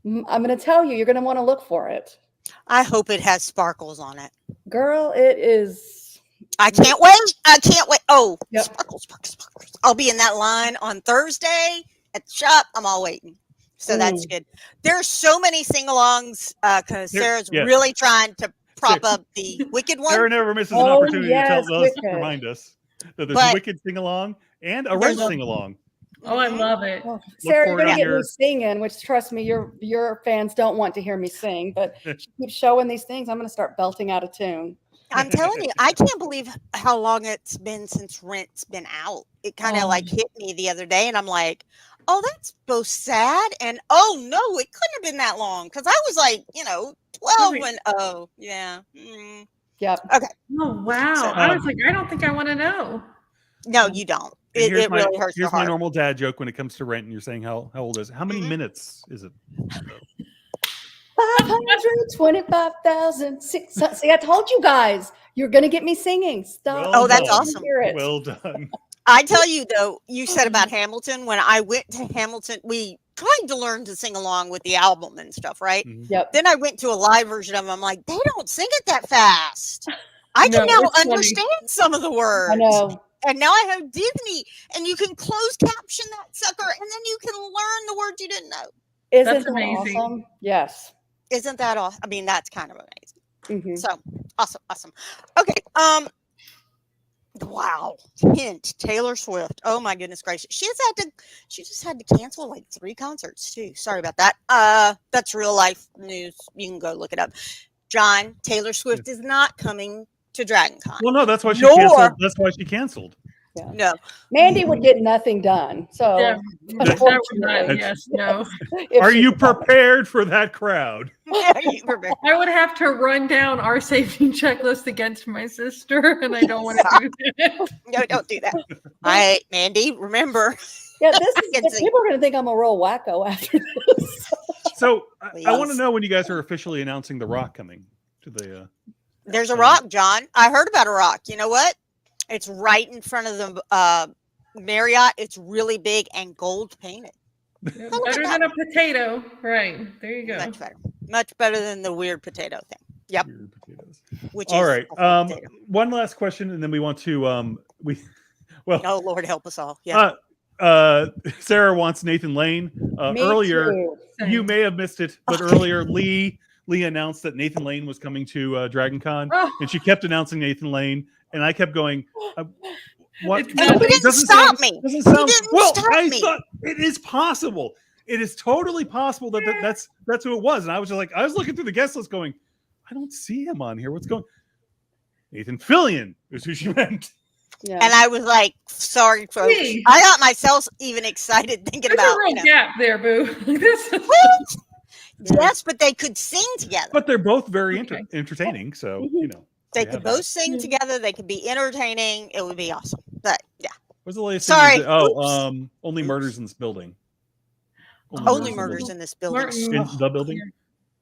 Speaker 7: I'm going to tell you, you're going to want to look for it.
Speaker 5: I hope it has sparkles on it.
Speaker 7: Girl, it is.
Speaker 5: I can't wait. I can't wait. Oh,
Speaker 7: Yep.
Speaker 5: sparkles, sparkles, sparkles. I'll be in that line on Thursday at the shop. I'm all waiting. So that's good. There's so many sing-alongs because Sarah's really trying to prop up the Wicked one.
Speaker 3: Sarah never misses an opportunity to tell us,
Speaker 7: Wicked.
Speaker 3: remind us that there's a Wicked sing-along and a Wrench sing-along.
Speaker 6: Oh, I love it.
Speaker 7: Well, Sarah, you're
Speaker 3: forward
Speaker 7: going to
Speaker 3: to
Speaker 7: get me singing, which trust me, your fans don't want to hear me sing, but she keeps showing these things. I'm going to start belting out a tune.
Speaker 5: I'm telling you, I can't believe how long it's been since Rent's been out. It kind of like hit me the other day, and I'm like, oh, that's both sad and oh no, it couldn't have been that long because I was like, 12 when
Speaker 7: Yep.
Speaker 5: Okay.
Speaker 6: Oh, wow.
Speaker 3: So,
Speaker 6: I was like, I don't think I want to know.
Speaker 5: No, you don't. It really hurts your
Speaker 3: Here's my
Speaker 5: heart.
Speaker 3: normal dad joke when it comes to Rent, and you're saying how old is it? How many minutes is it?
Speaker 7: 525,600. See, I told you guys, you're going to get me singing. Stop.
Speaker 3: Well
Speaker 5: that's
Speaker 3: done.
Speaker 5: awesome.
Speaker 7: Hear it.
Speaker 3: Well done.
Speaker 5: I tell you though, you said about Hamilton. When I went to Hamilton, we tried to learn to sing along with the album and stuff, right?
Speaker 7: Yep.
Speaker 5: Then I went to a live version of them. I'm like, they don't sing it that fast. I can
Speaker 6: No,
Speaker 5: now
Speaker 6: it's funny.
Speaker 5: understand some of the words.
Speaker 7: I know.
Speaker 5: And now I have Disney, and you can close caption that sucker, and then you can learn the words you didn't know.
Speaker 7: Isn't
Speaker 6: That's
Speaker 7: that
Speaker 6: amazing.
Speaker 7: awesome? Yes.
Speaker 5: Isn't that awesome? I mean, that's kind of amazing.
Speaker 7: Mhm.
Speaker 5: So awesome. Okay. Wow. Hint. Taylor Swift. Oh my goodness gracious. She just had to cancel like 3 concerts too. Sorry about that. That's real life news. You can go look it up. John, Taylor Swift is not coming to DragonCon.
Speaker 3: Well, no, that's why she
Speaker 5: Nor-
Speaker 3: canceled. That's why she canceled.
Speaker 7: Yeah.
Speaker 5: No.
Speaker 7: Mandy would get nothing done. So,
Speaker 6: Yeah. That would not, yes, no.
Speaker 7: if
Speaker 3: Are
Speaker 7: she
Speaker 3: you
Speaker 7: was coming.
Speaker 3: prepared for that crowd?
Speaker 6: I would have to run down our safety checklist against my sister, and I don't want to do that.
Speaker 5: No, don't do that. Mandy, remember.
Speaker 7: Yeah,
Speaker 5: can see.
Speaker 7: people are going to think I'm a real wacko after this.
Speaker 3: So I want to
Speaker 5: Please.
Speaker 3: know when you guys are officially announcing The Rock coming to the.
Speaker 5: There's a rock, John. I heard about a rock. You know what? It's right in front of the Marriott. It's really big and gold painted.
Speaker 6: Yeah, better than a potato. Right. There you go.
Speaker 5: Much better. Much better than the weird potato thing. Yep.
Speaker 3: Weird potatoes.
Speaker 5: Which
Speaker 3: All
Speaker 5: is
Speaker 3: right.
Speaker 5: a potato.
Speaker 3: One last question, and then we want to
Speaker 5: Oh Lord help us all. Yeah.
Speaker 3: Sarah wants Nathan Lane.
Speaker 7: Me
Speaker 3: Earlier,
Speaker 7: too.
Speaker 3: you may have missed it, but earlier Lee announced that Nathan Lane was coming to DragonCon, and she kept announcing Nathan Lane, and I kept going, "What?"
Speaker 6: It's
Speaker 5: And he didn't
Speaker 3: Doesn't
Speaker 5: stop
Speaker 3: sound-
Speaker 5: me.
Speaker 3: Doesn't
Speaker 5: He
Speaker 3: sound
Speaker 5: didn't
Speaker 3: well.
Speaker 5: stop
Speaker 3: I
Speaker 5: me.
Speaker 3: thought it is possible. It is totally possible that's who it was, and I was just like, I was looking through the guest list, going, I don't see him on here. What's going? Nathan Fillion is who she meant.
Speaker 7: Yeah.
Speaker 5: And I was like, sorry, folks.
Speaker 6: Hey.
Speaker 5: I got myself even excited thinking
Speaker 6: There's
Speaker 5: about
Speaker 6: a real gap there, boo. This is-
Speaker 5: Yes, but they could sing together.
Speaker 3: But they're both very
Speaker 6: Okay.
Speaker 3: entertaining, so
Speaker 7: Mhm.
Speaker 3: you know.
Speaker 5: They
Speaker 3: we
Speaker 5: could
Speaker 3: have
Speaker 5: both
Speaker 3: that.
Speaker 5: sing together. They could be entertaining. It would be awesome. But yeah,
Speaker 3: What's the latest?
Speaker 5: Sorry.
Speaker 3: Thing?
Speaker 5: Oops.
Speaker 3: Only
Speaker 5: Oops.
Speaker 3: murders in this building.
Speaker 5: only murders in this building.
Speaker 6: Martin.
Speaker 3: in the building.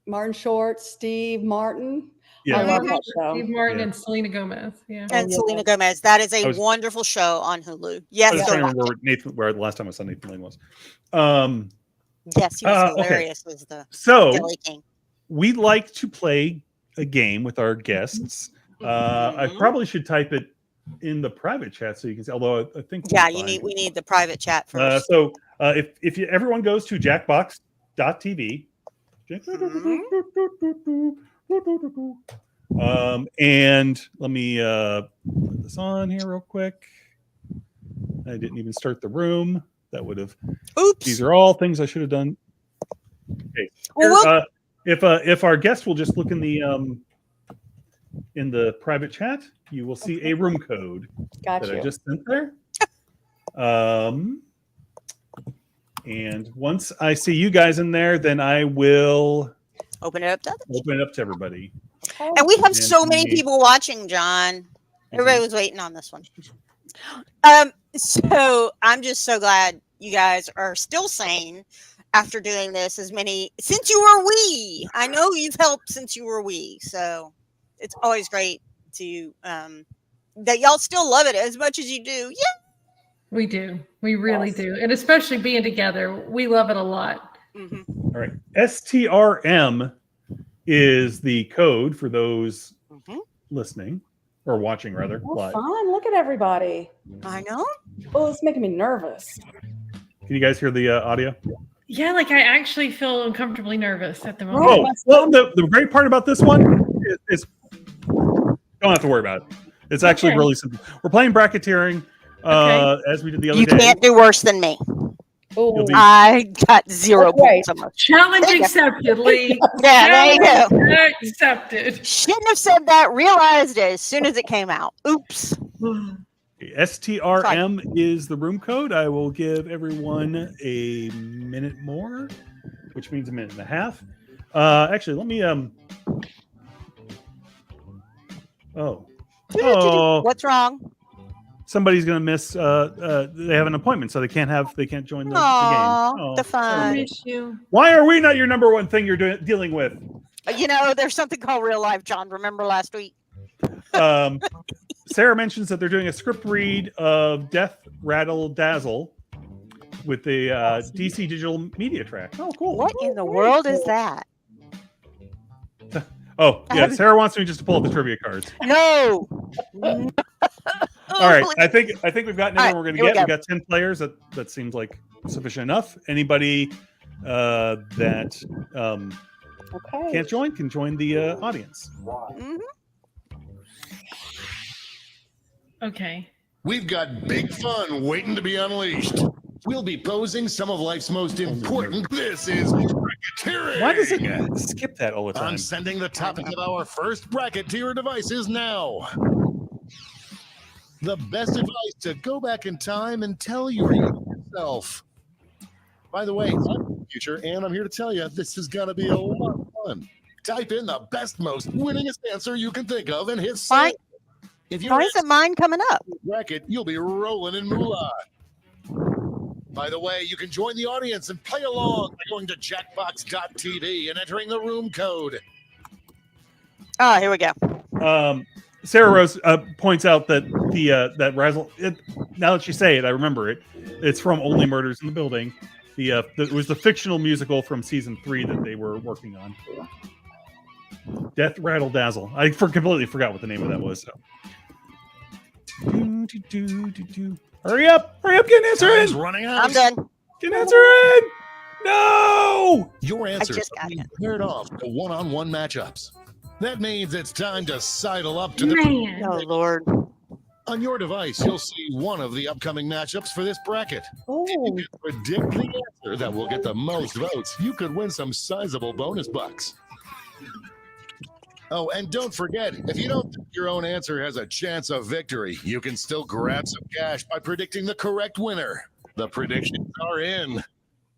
Speaker 7: Martin Short, Steve Martin.
Speaker 3: Yeah,
Speaker 7: I love
Speaker 6: Mhm.
Speaker 7: that show.
Speaker 6: Steve Martin
Speaker 3: Yeah.
Speaker 6: and Selena Gomez. Yeah.
Speaker 5: And
Speaker 7: yeah.
Speaker 5: Selena Gomez. That is
Speaker 3: I
Speaker 5: a
Speaker 3: was-
Speaker 5: wonderful show on Hulu.
Speaker 3: I
Speaker 5: Yes,
Speaker 3: was
Speaker 5: go
Speaker 3: trying to
Speaker 5: watch
Speaker 3: remember
Speaker 5: it.
Speaker 3: where the last time I saw Nathan Lane was. Um,
Speaker 5: Yes, he was
Speaker 3: okay.
Speaker 5: hilarious as the
Speaker 3: so
Speaker 5: Deli King.
Speaker 3: we like to play a game with our guests. I
Speaker 5: Mhm.
Speaker 3: probably should type it in the private chat so you can see. Although I think
Speaker 5: Yeah,
Speaker 3: we'll find
Speaker 5: we
Speaker 3: it.
Speaker 5: need the private chat first.
Speaker 3: So if everyone goes to jackbox.tv, and let me put this on here real quick. I didn't even start the room. That would have.
Speaker 5: Oops.
Speaker 3: These are all things I should have done. Okay.
Speaker 5: Well,
Speaker 3: If our guest will just look in the private chat, you will see a room code
Speaker 7: Got
Speaker 3: that I
Speaker 7: you.
Speaker 3: just sent there. And once I see you guys in there, then I will
Speaker 5: open it up to others.
Speaker 3: open it up to everybody.
Speaker 5: And we have
Speaker 3: And
Speaker 5: so many
Speaker 3: me.
Speaker 5: people watching, John. Everybody was waiting on this one. So I'm just so glad you guys are still sane after doing this since you were wee. I know you've helped since you were wee. So it's always great to that y'all still love it as much as you do. Yeah.
Speaker 6: We do. We really
Speaker 7: Yes.
Speaker 6: do. And especially being together. We love it a lot.
Speaker 5: Mm-hmm.
Speaker 3: All right. STRM is the code for those
Speaker 5: Mm-hmm.
Speaker 3: listening or watching, rather.
Speaker 7: Oh,
Speaker 3: Live.
Speaker 7: fun. Look at everybody.
Speaker 5: I know.
Speaker 7: Oh, it's making me nervous.
Speaker 3: Can you guys hear the audio?
Speaker 6: Yeah, like I actually feel uncomfortably nervous at the moment.
Speaker 7: Oh,
Speaker 3: Oh, well, the great part about this one is don't have to worry about it. It's actually
Speaker 6: Okay.
Speaker 3: really simple. We're playing bracketeering as we did the other
Speaker 5: You
Speaker 3: day.
Speaker 5: can't do worse than me.
Speaker 7: Oh,
Speaker 3: You'll be-
Speaker 5: I got 0
Speaker 7: That's right.
Speaker 5: points on my.
Speaker 6: Challenge
Speaker 5: There you go.
Speaker 6: accepted, Lee.
Speaker 5: Yeah, there you go.
Speaker 6: Challenge accepted.
Speaker 5: Shouldn't have said that. Realized it as soon as it came out. Oops.
Speaker 3: STRM is the room code. I will give everyone a minute more, which means a minute and a half. Actually, let me Oh,
Speaker 5: What's wrong?
Speaker 3: somebody's gonna miss. They have an appointment, so they can't join the
Speaker 5: Aw,
Speaker 3: game. Oh,
Speaker 5: the fun.
Speaker 6: Miss you.
Speaker 3: why are we not your number one thing you're dealing with?
Speaker 5: You know, there's something called real life, John. Remember last week?
Speaker 3: Sarah mentions that they're doing a script read of Death Rattle Dazzle with the DC Digital Media track. Oh, cool.
Speaker 5: What in the world is that?
Speaker 3: Oh, yeah. Sarah wants me just to pull up the trivia cards.
Speaker 5: No.
Speaker 3: All right. I think we've gotten everyone we're going to
Speaker 5: here we
Speaker 3: get. We've
Speaker 5: go.
Speaker 3: got 10 players. That seems like sufficient enough. Anybody that
Speaker 7: okay.
Speaker 3: can't join can join the audience.
Speaker 5: Mhm.
Speaker 6: Okay.
Speaker 9: We've got big fun waiting to be unleashed. We'll be posing some of life's most important. This is bracketeering.
Speaker 3: Why does it skip that all the time?
Speaker 9: I'm sending the topic of our first bracketeer devices now. The best advice to go back in time and tell yourself. By the way, I'm from the future, and I'm here to tell you this is going to be a lot of fun. Type in the best, most winningest answer you can think of and hit
Speaker 5: Why,
Speaker 9: send. If you're
Speaker 5: why isn't mine coming up?
Speaker 9: bracket, you'll be rolling in moolah. By the way, you can join the audience and play along by going to jackbox.tv and entering the room code.
Speaker 5: Oh, here we go.
Speaker 3: Sarah Rose points out that the that razzle. Now that you say it, I remember it. It's from Only Murders in the Building, It was the fictional musical from season 3 that they were working on. Death Rattle Dazzle. I completely forgot what the name of that was. So. Hurry up! Hurry up! Get an answer in!
Speaker 9: Running out.
Speaker 5: I'm done.
Speaker 3: Get an answer in! No!
Speaker 9: Your answer
Speaker 5: just got
Speaker 9: is
Speaker 5: it.
Speaker 9: paired off to one-on-one matchups. That means it's time to sidle up to the.
Speaker 6: Man.
Speaker 5: Oh Lord.
Speaker 9: On your device, you'll see one of the upcoming matchups for this bracket.
Speaker 7: Oh,
Speaker 9: If you can predict the answer that will get the most votes, you could win some sizable bonus bucks. Oh, and don't forget, if you don't think your own answer has a chance of victory, you can still grab some cash by predicting the correct winner. The predictions are in.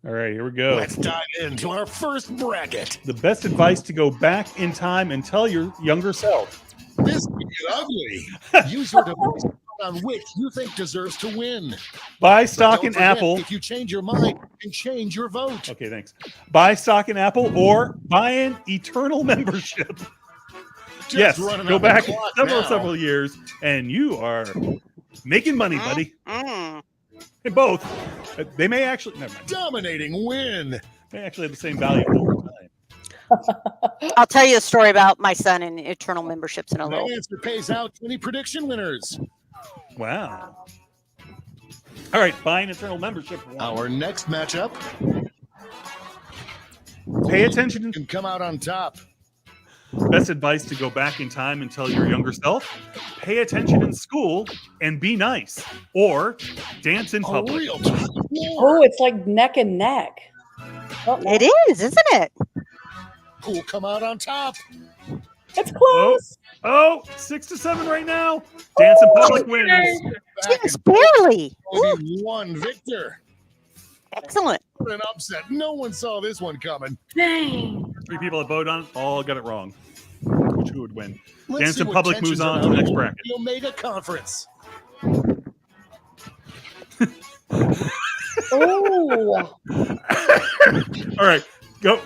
Speaker 3: All right, here we go.
Speaker 9: Let's dive into our first bracket.
Speaker 3: The best advice to go back in time and tell your younger self.
Speaker 9: This could get ugly. Use your device on which you think deserves to win.
Speaker 3: Buy
Speaker 9: But
Speaker 3: stock
Speaker 9: don't
Speaker 3: in
Speaker 9: forget,
Speaker 3: Apple.
Speaker 9: If you change your mind, you can change your vote.
Speaker 3: Okay, thanks. Buy stock in Apple or buy an eternal membership.
Speaker 9: Just
Speaker 3: Yes,
Speaker 9: running
Speaker 3: go
Speaker 9: out the
Speaker 3: back
Speaker 9: clock
Speaker 3: several
Speaker 9: now.
Speaker 3: years, and you are making money, buddy.
Speaker 5: Mm.
Speaker 3: Hey, both. They may actually never mind.
Speaker 9: Dominating win.
Speaker 3: They actually have the same value over time.
Speaker 5: I'll tell you a story about my son and eternal memberships in a
Speaker 9: No
Speaker 5: little.
Speaker 9: answer pays out to any prediction winners.
Speaker 3: Wow. All right, buy an eternal membership.
Speaker 9: Our next matchup
Speaker 3: Pay attention.
Speaker 9: can come out on top.
Speaker 3: Best advice to go back in time and tell your younger self. Pay attention in school and be nice. Or dance in
Speaker 9: A
Speaker 3: public.
Speaker 9: real
Speaker 7: oh, it's like neck and neck. Oh, no.
Speaker 5: It is, isn't it?
Speaker 9: Who will come out on top?
Speaker 7: It's close.
Speaker 3: Oh, 6-7 right now. Dance in public wins.
Speaker 9: Back
Speaker 5: Just
Speaker 9: and
Speaker 5: barely.
Speaker 9: only one victor.
Speaker 5: Excellent.
Speaker 9: What an upset. No one saw this one coming.
Speaker 6: Dang.
Speaker 3: 3 people that voted on it all got it wrong. Who would win?
Speaker 9: Let's
Speaker 3: Dance
Speaker 9: see
Speaker 3: in
Speaker 9: what
Speaker 3: public
Speaker 9: tensions
Speaker 3: moves
Speaker 9: are
Speaker 3: on to the next
Speaker 9: out
Speaker 3: bracket.
Speaker 9: The Omega Conference.
Speaker 7: Oh,
Speaker 3: All right.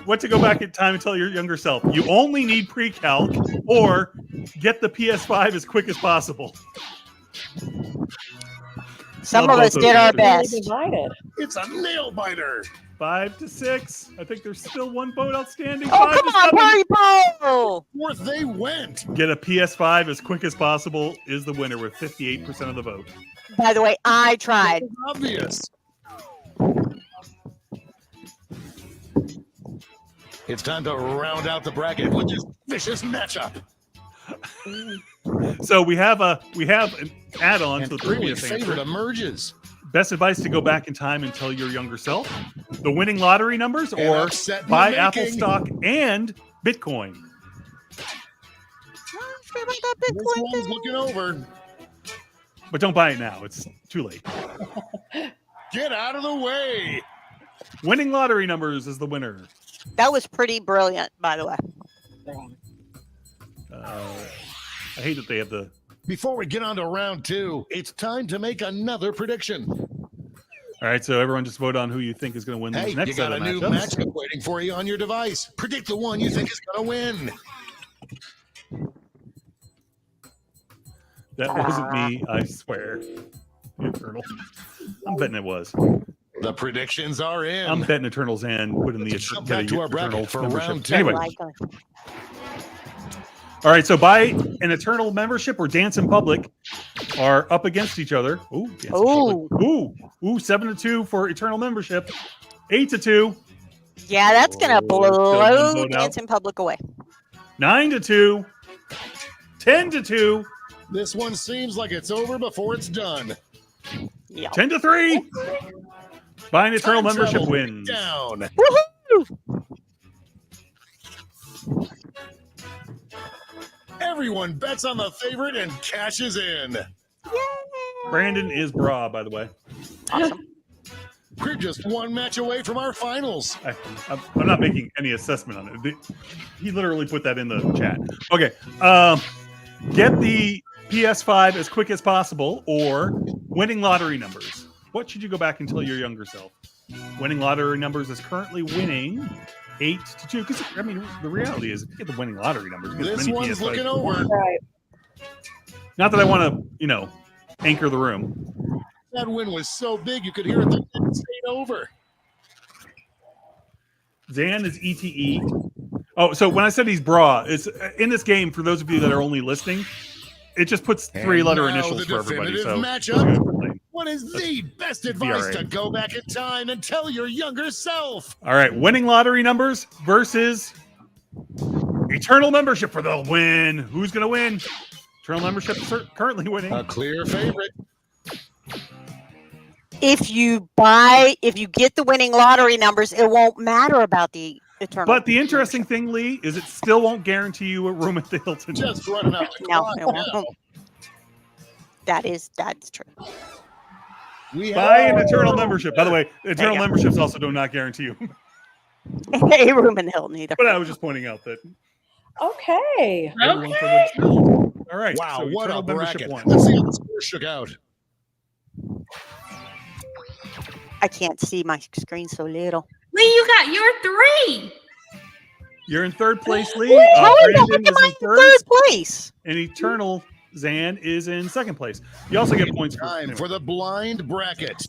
Speaker 3: What to go back in time and tell your younger self. You only need pre-calc or get the PS5 as quick as possible.
Speaker 5: Some
Speaker 3: Love
Speaker 5: of us
Speaker 3: both
Speaker 5: did
Speaker 3: those
Speaker 5: our
Speaker 3: answers.
Speaker 7: really
Speaker 5: best.
Speaker 7: divided.
Speaker 9: It's a nail biter.
Speaker 3: 5-6. I think there's still one vote outstanding.
Speaker 5: Oh, come on,
Speaker 3: 5-7.
Speaker 5: Party Paul!
Speaker 9: Forth they went.
Speaker 3: Get a PS5 as quick as possible is the winner with 58% of the vote.
Speaker 5: By the way, I tried.
Speaker 9: It's obvious. It's time to round out the bracket with this vicious matchup.
Speaker 3: So we have an add-on
Speaker 9: And
Speaker 3: to the
Speaker 9: early
Speaker 3: previous
Speaker 9: favorite
Speaker 3: answer.
Speaker 9: emerges.
Speaker 3: Best advice to go back in time and tell your younger self. The winning lottery numbers
Speaker 9: And
Speaker 3: or
Speaker 9: upset in
Speaker 3: buy
Speaker 9: the
Speaker 3: Apple
Speaker 9: making.
Speaker 3: stock and Bitcoin.
Speaker 5: Not sure about that
Speaker 9: This
Speaker 5: Bitcoin
Speaker 9: one's
Speaker 5: thing.
Speaker 9: looking over.
Speaker 3: But don't buy it now. It's too late.
Speaker 9: Get out of the way.
Speaker 3: Winning lottery numbers is the winner.
Speaker 5: That was pretty brilliant, by the way.
Speaker 3: I hate that they have the...
Speaker 9: Before we get on to round 2, it's time to make another prediction.
Speaker 3: All right, so everyone just vote on who you think is going to win
Speaker 9: Hey,
Speaker 3: these next
Speaker 9: you got
Speaker 3: set
Speaker 9: a
Speaker 3: of
Speaker 9: new
Speaker 3: matchups.
Speaker 9: matchup waiting for you on your device. Predict the one you think is going to win.
Speaker 3: That wasn't me, I swear. Eternal. I'm betting it was.
Speaker 9: The predictions are in.
Speaker 3: I'm betting Eternals and putting the
Speaker 9: Let's jump
Speaker 3: get a
Speaker 9: back to our bracket
Speaker 3: Eternal
Speaker 9: for
Speaker 3: membership.
Speaker 9: round 2.
Speaker 3: Anyway, all right, so buy an Eternal membership or dance in public are up against each other. Ooh, dance in public. Ooh, 7-2 for Eternal membership. 8-2.
Speaker 5: Yeah, that's going to
Speaker 3: Oh, still one
Speaker 5: blow
Speaker 3: vote out.
Speaker 5: Dance in Public away.
Speaker 3: 9-2. 10-2.
Speaker 9: This one seems like it's over before it's done.
Speaker 5: Yeah.
Speaker 3: 10-3. Buy an Eternal
Speaker 9: Time
Speaker 3: membership
Speaker 9: travel
Speaker 3: wins.
Speaker 9: down.
Speaker 5: Woohoo!
Speaker 9: Everyone bets on the favorite and cashes in.
Speaker 3: Brandon is bra, by the way.
Speaker 5: Awesome.
Speaker 9: We're just one match away from our finals.
Speaker 3: I'm not making any assessment on it. He literally put that in the chat. Okay. Get the PS5 as quick as possible or winning lottery numbers. What should you go back and tell your younger self? Winning lottery numbers is currently winning 8-2. Because, I mean, the reality is if you get the winning lottery numbers, get as
Speaker 9: This
Speaker 3: many
Speaker 9: one's
Speaker 3: PS5s
Speaker 9: looking
Speaker 3: as you want.
Speaker 9: over.
Speaker 7: right.
Speaker 3: Not that I want to, anchor the room.
Speaker 9: That win was so big you could hear it the state over.
Speaker 3: Zan is ETE. Oh, so when I said he's bra, it's in this game. For those of you that are only listening, it just puts three-letter
Speaker 9: And now
Speaker 3: initials
Speaker 9: the
Speaker 3: for everybody. So
Speaker 9: definitive What is the best
Speaker 3: be
Speaker 9: advice
Speaker 3: all
Speaker 9: to
Speaker 3: right.
Speaker 9: go back in time and tell your younger self?
Speaker 3: all right, winning lottery numbers versus eternal membership for the win. Who's going to win? Eternal membership is currently winning.
Speaker 9: A clear favorite.
Speaker 5: If you get the winning lottery numbers, it won't matter about the eternal.
Speaker 3: But the interesting thing, Lee, is it still won't guarantee you a room at the Hilton.
Speaker 9: Just running out the
Speaker 5: No,
Speaker 9: clock
Speaker 5: it
Speaker 9: now.
Speaker 5: won't. That's true.
Speaker 9: We
Speaker 3: Buy
Speaker 9: have
Speaker 3: an eternal membership. By the way, eternal
Speaker 5: go.
Speaker 3: memberships also do not guarantee you.
Speaker 5: A room in the Hilton either.
Speaker 3: But I was just pointing out that
Speaker 7: Okay.
Speaker 3: everyone for the build. All right.
Speaker 9: Wow,
Speaker 3: so
Speaker 9: what a
Speaker 3: eternal membership
Speaker 9: bracket.
Speaker 3: won.
Speaker 9: Let's see how the score shook out.
Speaker 5: I can't see my screen so little.
Speaker 6: Lee, you're 3.
Speaker 3: You're in third place, Lee.
Speaker 5: How are you
Speaker 3: Brandon is in
Speaker 5: third
Speaker 3: first,
Speaker 5: place?
Speaker 3: and Eternal Zan is in second place. You also get points for
Speaker 9: Time for the blind bracket.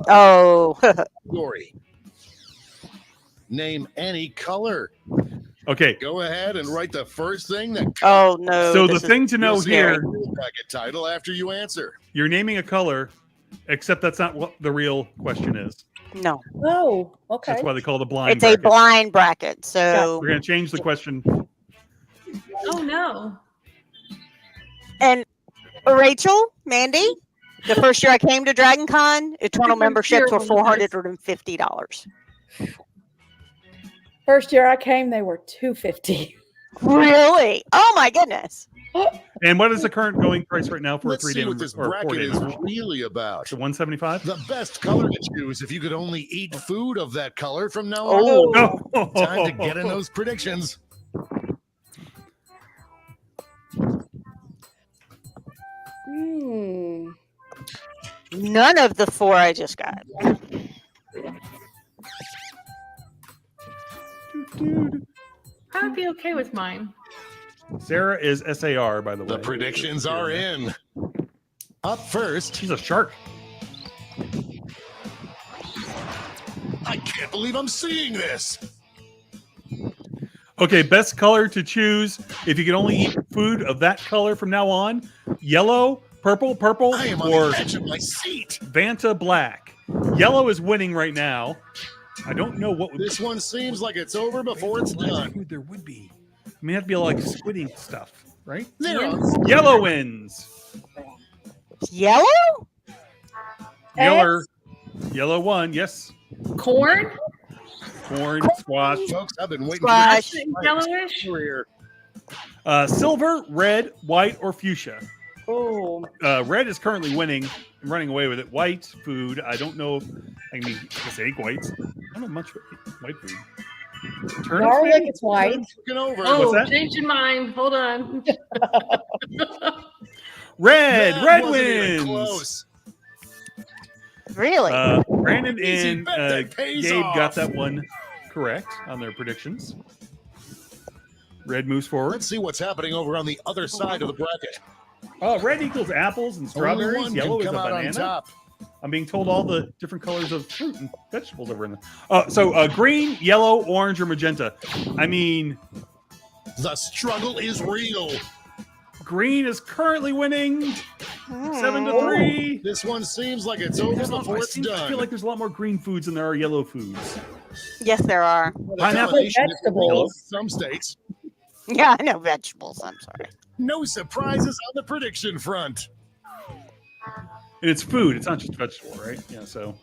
Speaker 5: Oh,
Speaker 9: Story. Name any color.
Speaker 3: Okay.
Speaker 9: Go ahead and write the first thing that
Speaker 5: oh no.
Speaker 3: So the
Speaker 5: this is
Speaker 3: thing to know
Speaker 9: You'll see
Speaker 3: here,
Speaker 9: the bracket title after you answer.
Speaker 3: you're naming a color, except that's not what the real question is.
Speaker 5: no,
Speaker 7: Oh, okay.
Speaker 3: That's why they call it a blind
Speaker 5: it's a
Speaker 3: bracket.
Speaker 5: blind bracket. So
Speaker 3: We're going to change the question.
Speaker 6: Oh no.
Speaker 5: and Rachel, Mandy, the first year I came to DragonCon, eternal memberships were $450.
Speaker 7: First year I came, they were $250.
Speaker 5: Really? Oh my goodness.
Speaker 3: And what is the current going price right now for
Speaker 9: Let's
Speaker 3: a 3-day
Speaker 9: see what this
Speaker 3: or
Speaker 9: bracket
Speaker 3: 4-day
Speaker 9: is
Speaker 3: membership?
Speaker 9: really about.
Speaker 3: So 175.
Speaker 9: The best color to choose if you could only eat food of that color from now
Speaker 5: Oh.
Speaker 9: on. Time to get in those predictions.
Speaker 5: None of the 4 I just got.
Speaker 6: I'd be okay with mine.
Speaker 3: Sarah is SAR, by the way.
Speaker 9: The predictions are in. Up first,
Speaker 3: She's a shark.
Speaker 9: I can't believe I'm seeing this.
Speaker 3: Okay, best color to choose if you can only eat food of that color from now on: yellow, purple,
Speaker 9: I am on
Speaker 3: or
Speaker 9: the edge of my seat.
Speaker 3: Vanta black. Yellow is winning right now. I don't know what would
Speaker 9: This one seems like it's over before it's done.
Speaker 10: There would be.
Speaker 3: I mean, it'd be like squidding stuff, right?
Speaker 9: They're on.
Speaker 3: Yellow wins.
Speaker 5: Yellow?
Speaker 3: Yellow won. Yes.
Speaker 6: Corn?
Speaker 3: Corn, squash.
Speaker 9: Folks, I've been waiting
Speaker 5: Squash.
Speaker 9: for this
Speaker 6: Yellowish?
Speaker 9: career.
Speaker 3: Silver, red, white, or fuchsia.
Speaker 7: Oh,
Speaker 3: Red is currently winning. I'm running away with it. White food. I don't know. I mean, I guess egg whites. I don't know much white food. Turnips,
Speaker 7: garlic
Speaker 3: maybe?
Speaker 7: is white.
Speaker 9: Looking over.
Speaker 6: Oh,
Speaker 3: that?
Speaker 6: changing mind. Hold on.
Speaker 3: Red.
Speaker 9: That
Speaker 3: Red
Speaker 9: wasn't even
Speaker 3: wins.
Speaker 9: close.
Speaker 5: Really?
Speaker 3: Brandon
Speaker 9: Easy
Speaker 3: and
Speaker 9: bet that pays
Speaker 3: Gabe
Speaker 9: off.
Speaker 3: got that one correct on their predictions. Red moves forward.
Speaker 9: Let's see what's happening over on the other side of the bracket.
Speaker 3: Red equals apples and
Speaker 9: Only
Speaker 3: strawberries.
Speaker 9: one
Speaker 3: Yellow
Speaker 9: can
Speaker 3: is a
Speaker 9: come out on
Speaker 3: banana.
Speaker 9: top.
Speaker 3: I'm being told all the different colors of fruit and vegetables over in there. So green, yellow, orange, or magenta. I mean,
Speaker 9: The struggle is real.
Speaker 3: green is currently winning 7-3.
Speaker 9: This one seems like it's over before it's
Speaker 3: I
Speaker 9: done.
Speaker 3: feel like there's a lot more green foods than there are yellow foods.
Speaker 5: Yes, there are.
Speaker 3: Pineapple.
Speaker 7: Vegetables.
Speaker 9: Some states.
Speaker 5: Yeah, I know vegetables. I'm sorry.
Speaker 9: No surprises on the prediction front.
Speaker 3: And it's food. It's not just vegetable, right? Yeah. So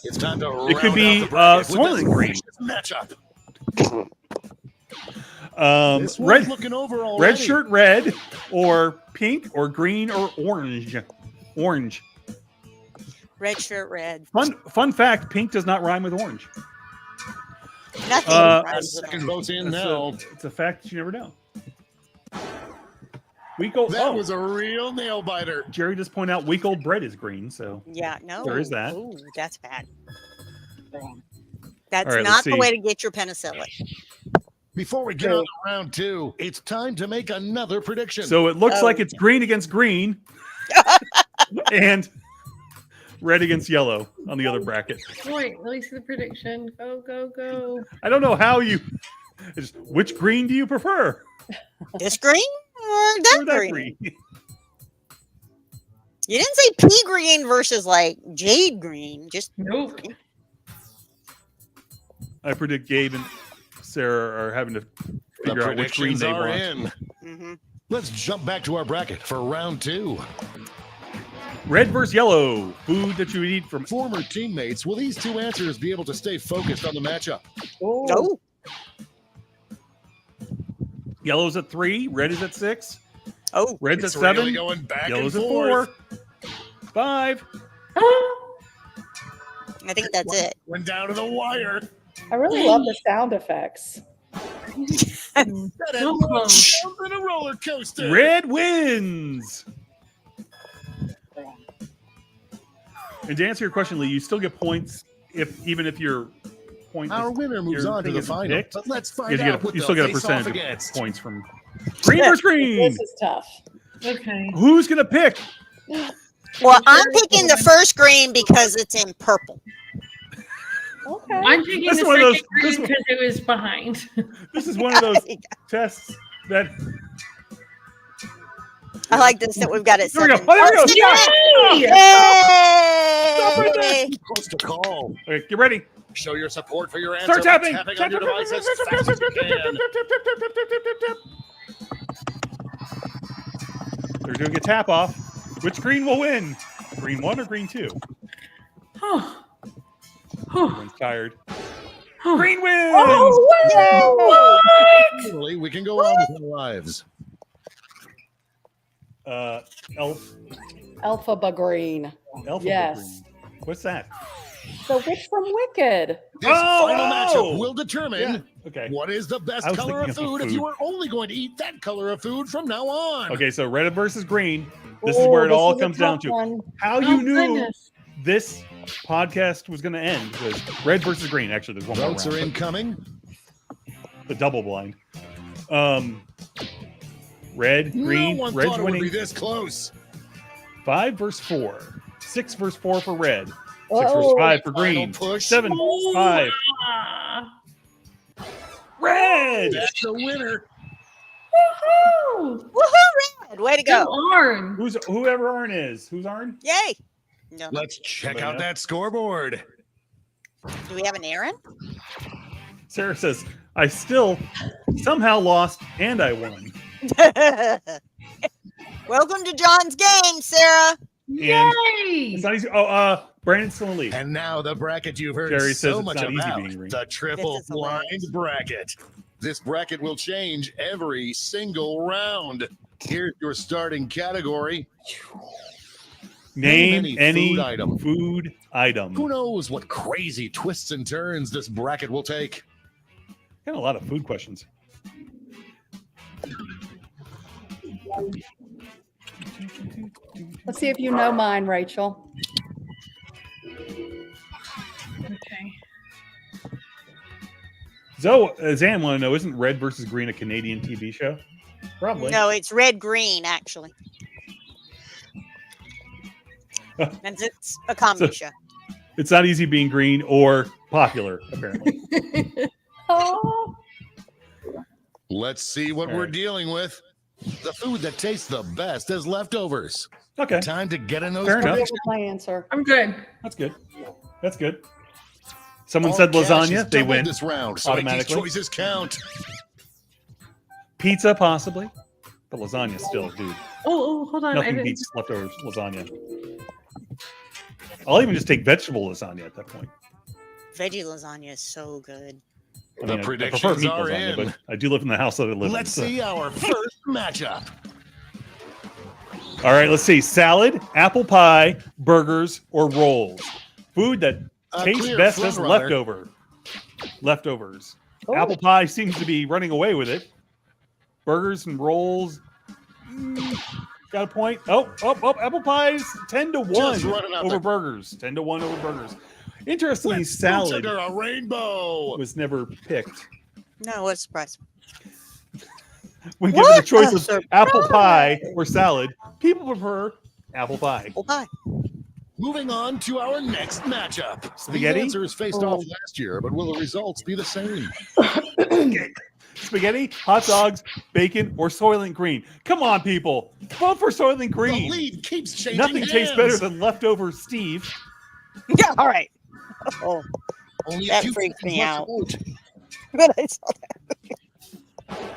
Speaker 9: It's time to
Speaker 3: It could
Speaker 9: round
Speaker 3: be,
Speaker 9: out the bracket with
Speaker 3: Soylent
Speaker 9: this
Speaker 3: Green.
Speaker 9: matchup. This one's
Speaker 3: red,
Speaker 9: looking over already.
Speaker 3: red shirt, red, or pink, or green, or orange. Orange.
Speaker 5: Red shirt, red.
Speaker 3: Fun fact: pink does not rhyme with orange.
Speaker 5: Nothing.
Speaker 3: Uh,
Speaker 5: rhymes with
Speaker 9: Second
Speaker 5: orange.
Speaker 9: vote's in now.
Speaker 3: It's a fact that you never know. Week old.
Speaker 9: That was a real nail biter.
Speaker 3: Jerry just pointed out week old bread is green, so
Speaker 5: Yeah, no.
Speaker 3: There is that.
Speaker 5: Ooh, that's bad. That's
Speaker 3: All right,
Speaker 5: not
Speaker 3: let's
Speaker 5: the
Speaker 3: see.
Speaker 5: way to get your penicillin.
Speaker 9: Before we get on to round two, it's time to make another prediction.
Speaker 3: it looks
Speaker 5: Oh.
Speaker 3: like it's green against green, and red against yellow on the other bracket.
Speaker 6: Wait, let me see the prediction. Go, go, go.
Speaker 3: I don't know how you. Which green do you prefer?
Speaker 5: This green or that
Speaker 3: Or that
Speaker 5: green? You didn't say pea green versus like jade green. Just
Speaker 6: Nope.
Speaker 3: I predict Gabe and Sarah are having to figure out which green
Speaker 9: predictions
Speaker 3: they
Speaker 9: are
Speaker 3: want.
Speaker 9: in.
Speaker 5: mhm.
Speaker 9: Let's jump back to our bracket for round 2.
Speaker 3: Red versus yellow. Food that you would eat from.
Speaker 9: Former teammates, will these two answers be able to stay focused on the matchup?
Speaker 5: Oh,
Speaker 3: Yellow's at 3. Red is at 6.
Speaker 5: oh,
Speaker 3: Red's
Speaker 9: It's
Speaker 3: at 7.
Speaker 9: really going back
Speaker 3: Yellow's
Speaker 9: and
Speaker 3: at
Speaker 9: forth.
Speaker 3: 4. 5.
Speaker 5: I think that's it.
Speaker 9: Went down to the wire.
Speaker 7: I really love the sound effects.
Speaker 9: That
Speaker 6: So close.
Speaker 9: in a roller coaster.
Speaker 3: Red wins. And to answer your question, Lee, you still get points even if your point.
Speaker 9: Our winner moves
Speaker 3: your
Speaker 9: on to
Speaker 3: thing
Speaker 9: the
Speaker 3: is
Speaker 9: final.
Speaker 3: picked,
Speaker 9: But let's
Speaker 3: you
Speaker 9: find
Speaker 3: get
Speaker 9: out what
Speaker 3: you
Speaker 9: they'll
Speaker 3: still get a
Speaker 9: face off
Speaker 3: percentage of
Speaker 9: against.
Speaker 3: points from green versus green.
Speaker 7: This is tough.
Speaker 6: Okay.
Speaker 3: Who's gonna pick?
Speaker 5: Well, I'm picking the first green because it's in purple.
Speaker 7: Okay.
Speaker 6: I'm taking
Speaker 3: This
Speaker 6: the
Speaker 3: is one of
Speaker 6: second
Speaker 3: those-
Speaker 6: green
Speaker 3: this one-
Speaker 6: because it was behind.
Speaker 3: This is one of those tests that.
Speaker 5: I like this that we've got it.
Speaker 3: There we go.
Speaker 5: seven.
Speaker 3: Oh, there we go.
Speaker 5: Yay!
Speaker 3: Stop right there.
Speaker 5: Yay!
Speaker 9: Close to call.
Speaker 3: Okay, get ready.
Speaker 9: Show your support for your answer.
Speaker 3: Start
Speaker 9: by
Speaker 3: tapping.
Speaker 9: tapping on your device as fast as you can.
Speaker 3: They're doing a tap off. Which green will win? Green 1 or green 2?
Speaker 6: Oh.
Speaker 3: Everyone's tired.
Speaker 6: Oh.
Speaker 3: Green wins.
Speaker 9: Finally, we can go on with our lives.
Speaker 3: Elf.
Speaker 7: Alphaba green.
Speaker 3: Elf.
Speaker 7: Yes.
Speaker 3: Green. What's that?
Speaker 7: The witch from Wicked.
Speaker 9: This
Speaker 3: Oh!
Speaker 9: final matchup will determine
Speaker 3: Yeah. Okay.
Speaker 9: what is the best
Speaker 3: I was
Speaker 9: color of
Speaker 3: thinking of
Speaker 9: food if
Speaker 3: food.
Speaker 9: you are only going to eat that color of food from now on.
Speaker 3: Okay, so red versus green. This is where it all comes down to. How you
Speaker 6: Oh,
Speaker 3: knew
Speaker 6: goodness.
Speaker 3: this podcast was going to end was red versus green. Actually, there's one more
Speaker 9: Votes are
Speaker 3: round.
Speaker 9: incoming.
Speaker 3: The double blind. Red, green,
Speaker 9: No one
Speaker 3: red's
Speaker 9: thought it would
Speaker 3: winning.
Speaker 9: be this close.
Speaker 3: 5 versus 4. 6 versus 4 for red. 6
Speaker 7: Uh-oh.
Speaker 3: versus 5 for
Speaker 9: Final
Speaker 3: green.
Speaker 9: push.
Speaker 3: 7, 5.
Speaker 6: Ah.
Speaker 3: Red!
Speaker 9: That's the winner.
Speaker 6: Woohoo!
Speaker 5: Woohoo, red! Way to
Speaker 6: Go
Speaker 5: go!
Speaker 6: Arn.
Speaker 3: Who's whoever Arn is? Who's Arn?
Speaker 5: Yay! No.
Speaker 9: Let's check
Speaker 3: Anybody
Speaker 9: out
Speaker 3: know?
Speaker 9: that scoreboard.
Speaker 5: Do we have an Aaron?
Speaker 3: Sarah says, I still somehow lost and I won.
Speaker 5: Welcome to John's game, Sarah.
Speaker 3: And
Speaker 6: Yay!
Speaker 3: it's not easy. Oh, Brandon's still in the lead.
Speaker 9: And now the bracket you've heard
Speaker 3: Jerry says
Speaker 9: so
Speaker 3: it's
Speaker 9: much
Speaker 3: not easy
Speaker 9: about,
Speaker 3: being green.
Speaker 9: the triple
Speaker 5: This is
Speaker 9: blind
Speaker 5: hilarious.
Speaker 9: bracket. This bracket will change every single round. Here's your starting category.
Speaker 3: Name any
Speaker 9: food item.
Speaker 3: food item.
Speaker 9: Who knows what crazy twists and turns this bracket will take?
Speaker 3: Got a lot of food questions.
Speaker 7: Let's see if you know mine, Rachel.
Speaker 6: Okay.
Speaker 3: So, Zan want to know, isn't red versus green a Canadian TV show? Probably.
Speaker 5: No, it's red green actually. And it's a comedy show.
Speaker 3: It's not easy being green or popular, apparently.
Speaker 7: Oh,
Speaker 9: Let's see what
Speaker 3: All
Speaker 9: we're
Speaker 3: right.
Speaker 9: dealing with. The food that tastes the best as leftovers.
Speaker 3: Okay,
Speaker 9: Time to get in those
Speaker 3: Fair enough.
Speaker 7: that
Speaker 9: predictions.
Speaker 7: was my answer.
Speaker 6: I'm good.
Speaker 3: that's good. That's good. Someone
Speaker 9: All
Speaker 3: said
Speaker 9: cash
Speaker 3: lasagna.
Speaker 9: is
Speaker 3: They
Speaker 9: doubled
Speaker 3: win.
Speaker 9: this round, so make these
Speaker 3: automatically.
Speaker 9: choices count.
Speaker 3: Pizza, possibly. But lasagna still, dude.
Speaker 6: Oh, hold on. I
Speaker 3: Nothing
Speaker 6: didn't.
Speaker 3: beats leftover lasagna. I'll even just take vegetable lasagna at that point.
Speaker 5: Veggie lasagna is so good.
Speaker 3: I
Speaker 9: The
Speaker 3: mean, I prefer
Speaker 9: predictions
Speaker 3: meat
Speaker 9: are
Speaker 3: lasagna,
Speaker 9: in.
Speaker 3: but I do live in the house that I live
Speaker 9: Let's
Speaker 3: in. so-
Speaker 9: see our first matchup.
Speaker 3: All right, let's see. Salad, apple pie, burgers, or rolls. Food that
Speaker 9: A
Speaker 3: tastes
Speaker 9: clear
Speaker 3: best as
Speaker 9: front-runner.
Speaker 3: leftovers.
Speaker 7: Oh.
Speaker 3: Apple pie seems to be running away with it. Burgers and rolls. Got a point. Oh, apple pies 10-1
Speaker 9: Just running out
Speaker 3: over
Speaker 9: there.
Speaker 3: burgers. 10-1 over burgers. Interestingly,
Speaker 9: Let's
Speaker 3: salad
Speaker 9: under a rainbow.
Speaker 3: was never picked.
Speaker 5: No, what a surprise.
Speaker 3: When given
Speaker 5: What
Speaker 3: the choice
Speaker 5: a
Speaker 3: of apple pie or salad, people prefer apple pie.
Speaker 5: Apple pie.
Speaker 9: Moving on to our next matchup.
Speaker 3: Spaghetti?
Speaker 9: These answers faced off last year, but will the results be the same?
Speaker 3: Spaghetti, hot dogs, bacon, or Soylent Green. Come on, people. Vote for Soylent
Speaker 9: The
Speaker 3: Green.
Speaker 9: lead keeps changing
Speaker 3: Nothing
Speaker 9: hands.
Speaker 3: tastes better than leftover Steve.
Speaker 5: Yeah, all right. Oh,
Speaker 9: Only a
Speaker 5: that
Speaker 9: few
Speaker 5: freaks
Speaker 9: seconds
Speaker 5: me
Speaker 9: left
Speaker 5: out.
Speaker 9: to vote.
Speaker 5: but I saw that.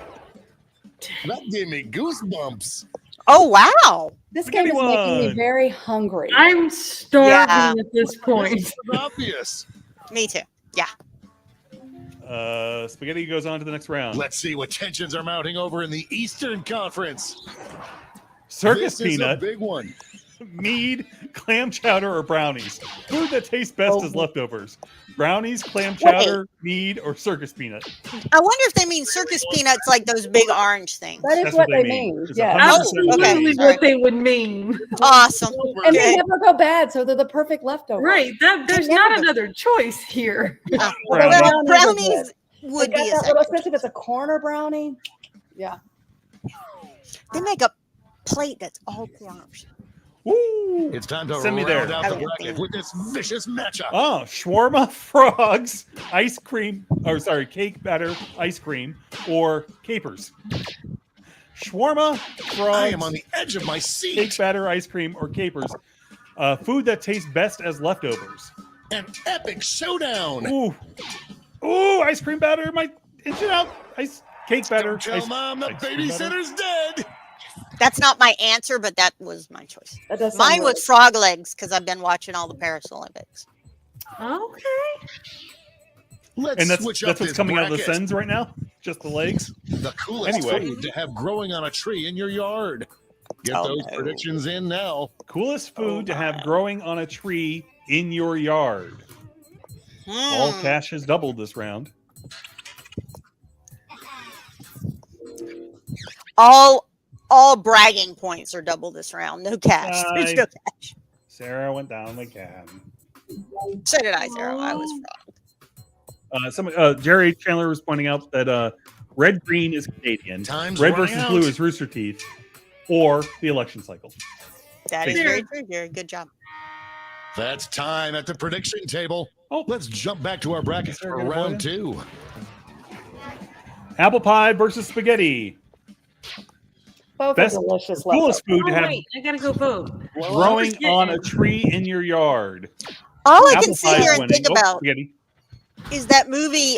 Speaker 9: That gave me goosebumps.
Speaker 5: Oh, wow.
Speaker 7: This game is making me
Speaker 3: one.
Speaker 7: very hungry.
Speaker 6: I'm starving
Speaker 5: Yeah.
Speaker 6: at this point.
Speaker 9: This is obvious.
Speaker 5: Me too. Yeah.
Speaker 3: Spaghetti goes on to the next round.
Speaker 9: Let's see what tensions are mounting over in the Eastern Conference.
Speaker 3: Circus
Speaker 9: This is a
Speaker 3: peanut,
Speaker 9: big one.
Speaker 3: mead, clam chowder, or brownies. Food that tastes best as leftovers. Brownies, clam chowder, mead, or circus peanut.
Speaker 5: I wonder if they mean circus peanuts like those big orange things.
Speaker 7: That is
Speaker 3: That's
Speaker 7: what
Speaker 3: what
Speaker 7: they
Speaker 3: they mean.
Speaker 7: mean.
Speaker 3: It's
Speaker 7: Yeah.
Speaker 3: 100%
Speaker 6: Absolutely
Speaker 5: okay.
Speaker 6: what they would mean.
Speaker 5: Awesome.
Speaker 7: And they
Speaker 5: Okay.
Speaker 7: never go bad, so they're the perfect leftovers.
Speaker 6: Right. There's not another choice here.
Speaker 3: Brownies.
Speaker 5: Well,
Speaker 7: Brownies are
Speaker 5: brownies would
Speaker 7: Like
Speaker 5: be
Speaker 7: that
Speaker 5: a
Speaker 7: little,
Speaker 5: second.
Speaker 7: especially if it's a corner brownie. Yeah.
Speaker 5: They make a plate that's all corners.
Speaker 3: Ooh.
Speaker 9: It's time to
Speaker 3: Send me
Speaker 9: round
Speaker 3: there.
Speaker 9: out the
Speaker 5: Okay.
Speaker 9: bracket with this vicious matchup.
Speaker 3: Oh, shawarma, frogs, ice cream, or sorry, cake batter, ice cream, or capers. Shawarma,
Speaker 9: I am on
Speaker 3: frogs,
Speaker 9: the edge of my
Speaker 3: cake
Speaker 9: seat.
Speaker 3: batter, ice cream, or capers. Food that tastes best as leftovers.
Speaker 9: An epic showdown.
Speaker 3: Ooh, ooh, ice cream batter, my inch it out. Cake batter.
Speaker 9: Don't tell Mom the
Speaker 3: ice cream batter.
Speaker 9: babysitter's dead.
Speaker 5: That's not my answer, but that was my choice.
Speaker 7: That does sound
Speaker 5: Mine
Speaker 7: right.
Speaker 5: was frog legs because I've been watching all the Paris Olympics.
Speaker 6: Okay.
Speaker 9: Let's
Speaker 3: And that's
Speaker 9: switch up
Speaker 3: what's
Speaker 9: this
Speaker 3: coming out of the
Speaker 9: bracket.
Speaker 3: sends right now. Just the legs.
Speaker 9: The coolest
Speaker 3: Anyway.
Speaker 9: food to have growing on a tree in your yard. Get
Speaker 5: Oh,
Speaker 9: those
Speaker 5: no.
Speaker 9: predictions in now.
Speaker 3: Coolest food to have
Speaker 5: my.
Speaker 3: growing on a tree in your yard. All cash has doubled this round.
Speaker 5: All bragging points are double this round. No cash. There's no cash.
Speaker 3: Sarah went down again.
Speaker 5: So did I, Sarah. I was frog.
Speaker 3: Jerry Chandler was pointing out that red green is Canadian,
Speaker 9: Time's
Speaker 3: red
Speaker 9: running
Speaker 3: versus
Speaker 9: out.
Speaker 3: blue is Rooster Teeth, or the election cycle.
Speaker 5: That is
Speaker 3: There.
Speaker 5: very true, Jerry. Good job.
Speaker 9: That's time at the prediction table.
Speaker 3: Oh.
Speaker 9: Let's jump back to our bracket
Speaker 3: Sarah
Speaker 9: for
Speaker 3: gonna
Speaker 9: round
Speaker 3: vote
Speaker 9: 2.
Speaker 3: Apple pie versus spaghetti.
Speaker 7: Both
Speaker 3: Best
Speaker 7: are delicious
Speaker 3: coolest
Speaker 7: leftovers.
Speaker 3: food to
Speaker 6: Oh,
Speaker 3: have
Speaker 6: wait. I got to go vote.
Speaker 3: growing
Speaker 6: forgetting.
Speaker 3: on a tree in your yard.
Speaker 5: All I
Speaker 3: Apple
Speaker 5: can sit
Speaker 3: pie is
Speaker 5: here and
Speaker 3: winning.
Speaker 5: think
Speaker 3: Oh,
Speaker 5: about
Speaker 3: spaghetti.
Speaker 5: is that movie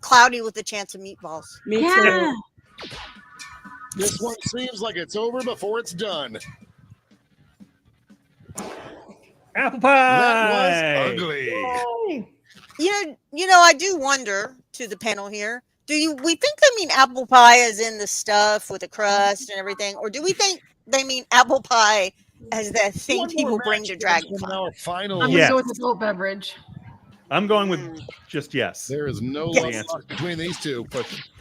Speaker 5: Cloudy with a Chance of Meatballs.
Speaker 7: Me
Speaker 6: Yeah.
Speaker 7: too.
Speaker 9: This one seems like it's over before it's done.
Speaker 3: Apple pie.
Speaker 9: That was ugly.
Speaker 7: Yay.
Speaker 5: You know, I do wonder to the panel here. We think they mean apple pie as in the stuff with the crust and everything, or do we think they mean apple pie as that thing
Speaker 9: One
Speaker 5: people
Speaker 9: more
Speaker 5: bring
Speaker 9: match
Speaker 5: to
Speaker 9: to determine
Speaker 5: DragonCon?
Speaker 9: our final.
Speaker 6: I'm
Speaker 3: Yes.
Speaker 6: going to go with adult beverage.
Speaker 3: I'm going with just yes.
Speaker 9: There is no
Speaker 5: Yes.
Speaker 9: love lost between these two.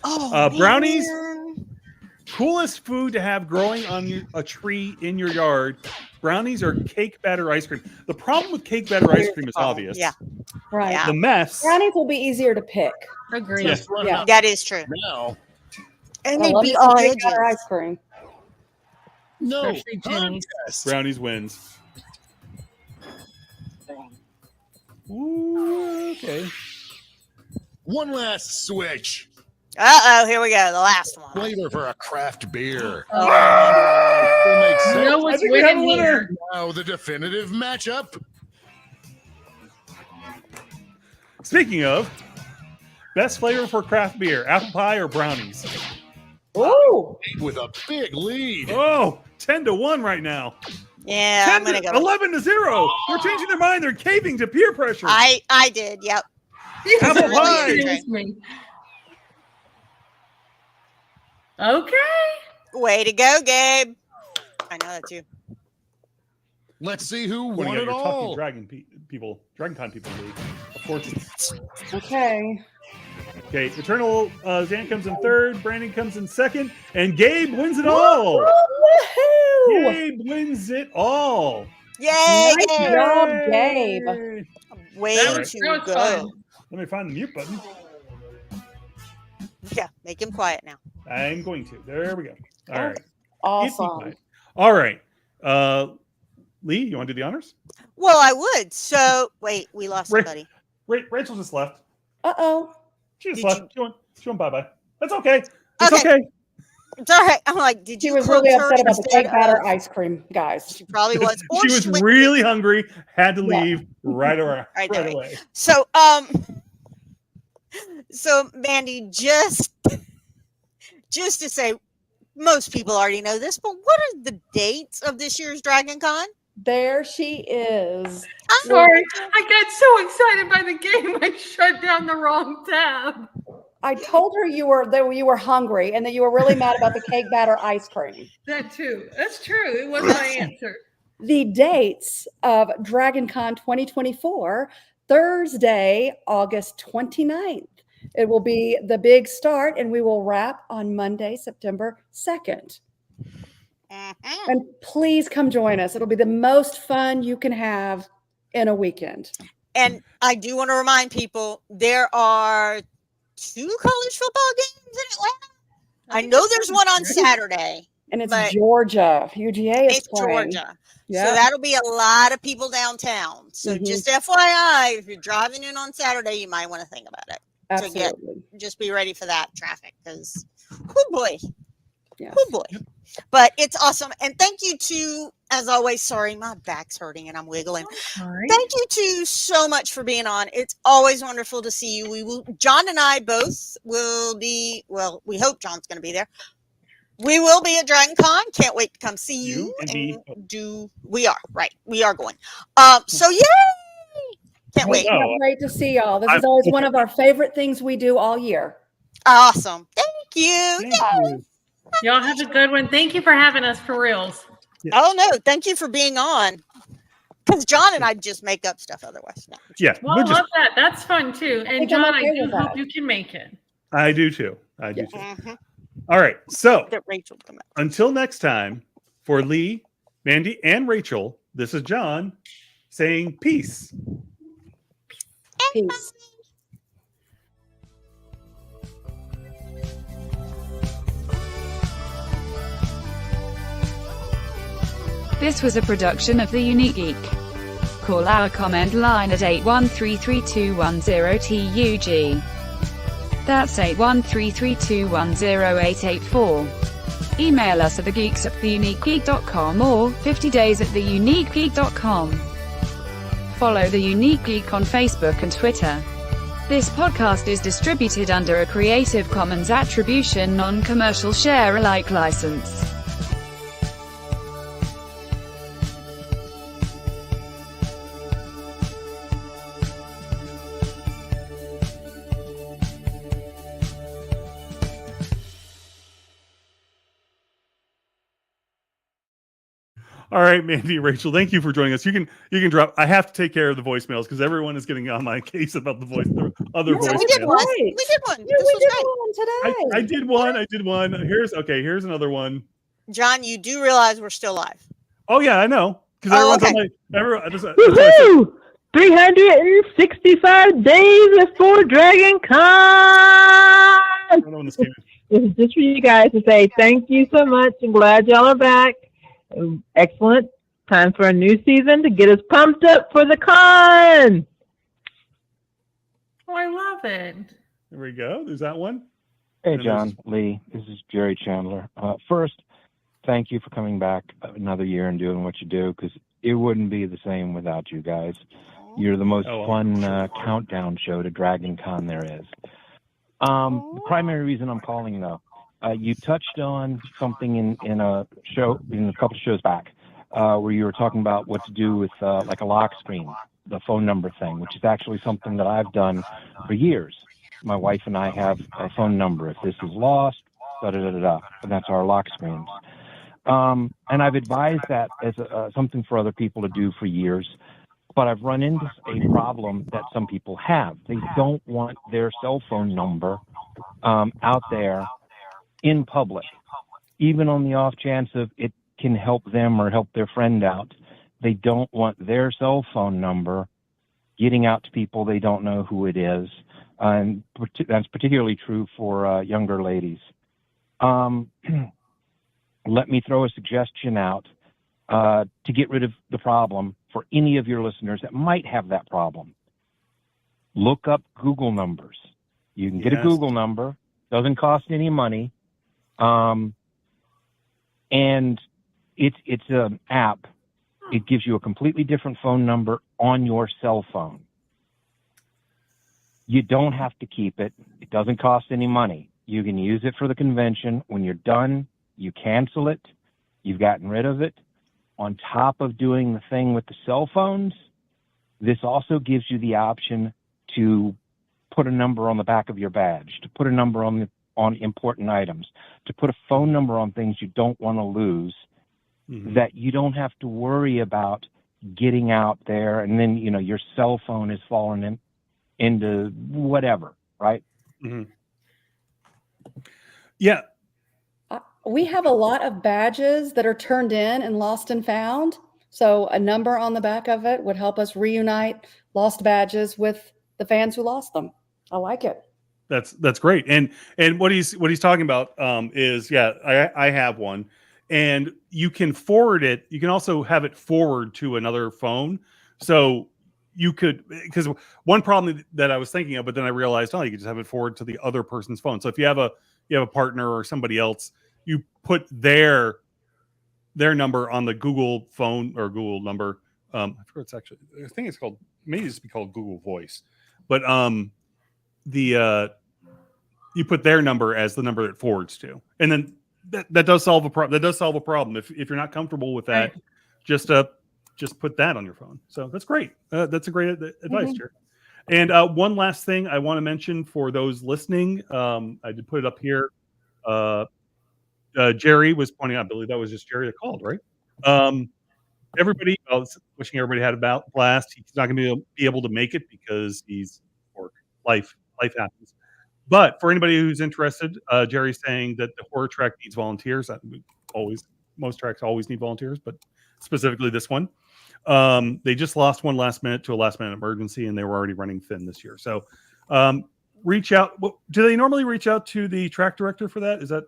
Speaker 5: Oh,
Speaker 3: brownies?
Speaker 5: man.
Speaker 3: Coolest food to have growing on a tree in your yard. Brownies or cake batter ice cream. The problem with cake batter ice cream is obvious.
Speaker 5: Yeah.
Speaker 7: Right.
Speaker 5: Yeah.
Speaker 3: The mess.
Speaker 7: Brownies will be easier to pick.
Speaker 6: Agree.
Speaker 3: Yeah.
Speaker 9: Just running
Speaker 7: Yeah.
Speaker 9: out
Speaker 5: That is true.
Speaker 9: now.
Speaker 5: And
Speaker 7: I
Speaker 5: they'd
Speaker 7: love
Speaker 5: be
Speaker 7: me some
Speaker 5: all
Speaker 7: cake
Speaker 5: edges.
Speaker 7: batter ice cream.
Speaker 9: No
Speaker 6: Especially Jenny's.
Speaker 9: contest.
Speaker 3: Brownies wins. Ooh, okay.
Speaker 9: One last switch.
Speaker 5: Uh-oh, here we go. The last one.
Speaker 9: Flavor for a craft beer.
Speaker 5: Oh.
Speaker 9: Will make sense.
Speaker 6: You know what's
Speaker 3: I think we have a
Speaker 6: winning
Speaker 3: winner.
Speaker 6: here?
Speaker 9: Now the definitive matchup.
Speaker 3: Speaking of, best flavor for craft beer, apple pie or brownies?
Speaker 7: Ooh.
Speaker 9: With a big lead.
Speaker 3: Oh, 10-1 right now.
Speaker 5: Yeah,
Speaker 3: 10
Speaker 5: I'm gonna
Speaker 3: to,
Speaker 5: go.
Speaker 3: 11-0. They're changing their mind. They're caving to peer pressure.
Speaker 5: I did. Yep.
Speaker 3: Apple
Speaker 5: Really
Speaker 3: pie.
Speaker 5: interesting.
Speaker 6: Excuse me. Okay.
Speaker 5: Way to go, Gabe. I know that too.
Speaker 9: Let's see who
Speaker 3: Pointing
Speaker 9: won
Speaker 3: out
Speaker 9: it
Speaker 3: your
Speaker 9: all.
Speaker 3: talking DragonCon people league. Of course.
Speaker 7: Okay.
Speaker 3: Okay, Eternal Zan comes in third, Brandon comes in second, and Gabe wins it all.
Speaker 7: Woohoo!
Speaker 3: Gabe wins it all.
Speaker 5: Yay,
Speaker 7: Nice
Speaker 5: Gabe.
Speaker 7: job, Gabe.
Speaker 5: Way
Speaker 3: That
Speaker 6: was
Speaker 5: too
Speaker 6: fun.
Speaker 5: good.
Speaker 3: Let me find the mute button.
Speaker 5: Yeah, make him quiet now.
Speaker 3: I'm going to. There we go. All right.
Speaker 7: Awesome.
Speaker 3: All right. Lee, you want to do the honors?
Speaker 5: Well, I would. So wait, we lost somebody.
Speaker 3: Rachel just left.
Speaker 7: Uh-oh.
Speaker 3: She just
Speaker 5: Did
Speaker 3: left. She went bye-bye. That's okay. It's okay.
Speaker 5: It's all right. I'm like, did
Speaker 7: She
Speaker 5: you
Speaker 7: was
Speaker 5: quote
Speaker 7: really
Speaker 5: her
Speaker 7: upset about the
Speaker 5: instead
Speaker 7: cake batter
Speaker 5: of-
Speaker 7: ice cream, guys.
Speaker 5: She probably was. Or
Speaker 3: She was
Speaker 5: went-
Speaker 3: really hungry, had to
Speaker 7: Yeah.
Speaker 3: leave right
Speaker 5: Right.
Speaker 3: away.
Speaker 5: So so Mandy, just to say, most people already know this, but what are the dates of this year's DragonCon?
Speaker 7: There she is.
Speaker 6: Sorry, I got so excited by the game, I shut down the wrong tab.
Speaker 7: I told her you were hungry and that you were really mad about the cake batter ice cream.
Speaker 6: That too. That's true. It was my answer.
Speaker 7: The dates of DragonCon 2024, Thursday, August 29th. It will be the big start, and we will wrap on Monday, September 2nd. And please come join us. It'll be the most fun you can have in a weekend.
Speaker 5: And I do want to remind people there are 2 college football games in Atlanta. I know there's one on Saturday.
Speaker 7: And it's
Speaker 5: but
Speaker 7: Georgia. UGA is
Speaker 5: it's
Speaker 7: playing.
Speaker 5: Georgia.
Speaker 7: Yeah.
Speaker 5: So that'll be a lot of people downtown. So just FYI, if you're driving in on Saturday, you might want to think about it.
Speaker 7: Absolutely.
Speaker 5: Just be ready for that traffic because, oh boy.
Speaker 7: Yes.
Speaker 5: Oh boy. But it's awesome. And thank you to, as always, sorry, my back's hurting and I'm wiggling. Thank you to so much for being on. It's always wonderful to see you. John and I both will be, well, we hope John's going to be there. We will be at DragonCon. Can't wait to come see you. We are going. So yay! Can't wait.
Speaker 7: Can't wait to see y'all. This is always one of our favorite things we do all year.
Speaker 5: Awesome. Thank you.
Speaker 6: Y'all have a good one. Thank you for having us for reals.
Speaker 5: Oh no, thank you for being on. Because John and I just make up stuff otherwise. No.
Speaker 3: Yeah.
Speaker 6: Well, I love that. That's fun too. And John, I do
Speaker 7: with
Speaker 6: hope
Speaker 7: that.
Speaker 6: you can make it.
Speaker 3: I do too. All right. So
Speaker 5: That Rachel come out.
Speaker 3: until next time, for Lee, Mandy, and Rachel, this is John saying peace.
Speaker 7: Peace.
Speaker 10: This was a production of The Unique Geek. Call our comment line at 8133210TUG. That's 81332108884. Email us at thegeeks@theuniquegeek.com or 50days@theuniquegeek.com. Follow The Unique Geek on Facebook and Twitter. This podcast is distributed under a Creative Commons Attribution Non-Commercial Share-alike license.
Speaker 3: All right, Mandy, Rachel, thank you for joining us. You can drop. I have to take care of the voicemails because everyone is getting on my case about the other
Speaker 5: We
Speaker 3: voicemails.
Speaker 5: did one. We did one. This was great.
Speaker 7: Today.
Speaker 3: I did one. Here's another one.
Speaker 5: John, you do realize we're still live.
Speaker 3: Oh yeah, I know. Because everyone's on my
Speaker 11: Woohoo! 365 days before DragonCon.
Speaker 3: I don't know when this came in.
Speaker 11: This is just for you guys to say thank you so much. I'm glad y'all are back. Excellent. Time for a new season to get us pumped up for the con.
Speaker 6: Oh, I love it.
Speaker 3: There we go. There's that one.
Speaker 12: Hey,
Speaker 3: And
Speaker 12: John, Lee. This is Jerry Chandler. First, thank you for coming back another year and doing what you do, because it wouldn't be the same without you guys. You're the most fun countdown show to DragonCon there is. The primary reason I'm calling, though, you touched on something in a couple shows back, where you were talking about what to do with like a lock screen, the phone number thing, which is actually something that I've done for years. My wife and I have a phone number. If this is lost, and that's our lock screens. And I've advised that as something for other people to do for years. But I've run into a problem that some people have. They don't want their cell phone number out there in public, even on the off chance of it can help them or help their friend out. They don't want their cell phone number getting out to people they don't know who it is. And that's particularly true for younger ladies. Let me throw a suggestion out. to get rid of the problem for any of your listeners that might have that problem. Look up Google numbers. You can get a Google number. Doesn't cost any money. And it's an app. It gives you a completely different phone number on your cell phone. You don't have to keep it. It doesn't cost any money. You can use it for the convention. When you're done, you cancel it. You've gotten rid of it. On top of doing the thing with the cell phones, this also gives you the option to put a number on the back of your badge, to put a number on important items, to put a phone number on things you don't want to lose, that you don't have to worry about getting out there and then, your cell phone is falling into whatever, right?
Speaker 3: Yeah.
Speaker 7: We have a lot of badges that are turned in and lost and found. So a number on the back of it would help us reunite lost badges with the fans who lost them. I like it.
Speaker 3: That's great. And what he's talking about is I have one, and you can forward it. You can also have it forward to another phone. So you could, because one problem that I was thinking of, but then I realized, you could just have it forward to the other person's phone. So if you have a partner or somebody else, you put their number on the Google phone or Google number. I forgot it's actually. I think it's called. Maybe it's be called Google Voice, but you put their number as the number that forwards to, and then that does solve a problem. That does solve a problem. If you're not comfortable with that, just put that on your phone. So that's great. That's a great advice, Jerry. And one last thing I want to mention for those listening, I did put it up here. Jerry was pointing out, I believe that was just Jerry that called, right? Everybody, wishing everybody had a blast. He's not going to be able to make it because he's work. Life happens. But for anybody who's interested, Jerry's saying that the horror track needs volunteers. Most tracks always need volunteers, but specifically this one. They just lost one last minute to a last minute emergency, and they were already running thin this year. So reach out. Do they normally reach out to the track director for that? Is that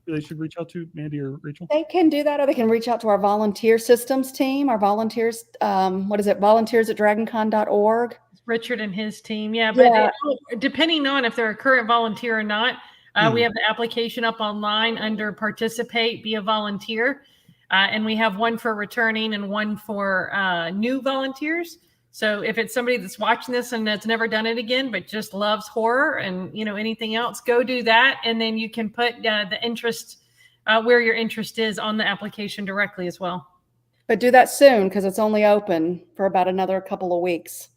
Speaker 3: they should reach out to Mandy or Rachel?
Speaker 7: They can do that, or they can reach out to our volunteer systems team, our volunteers. Volunteers at DragonCon.org.
Speaker 6: Richard and his team. Yeah, but depending on if they're a current volunteer or not, we have the application up online under participate, be a volunteer. And we have one for returning and one for new volunteers. So if it's somebody that's watching this and that's never done it again, but just loves horror and, anything else, go do that. And then you can put the interest where your interest is on the application directly as well.
Speaker 7: But do that soon, because it's only open for about another couple of weeks.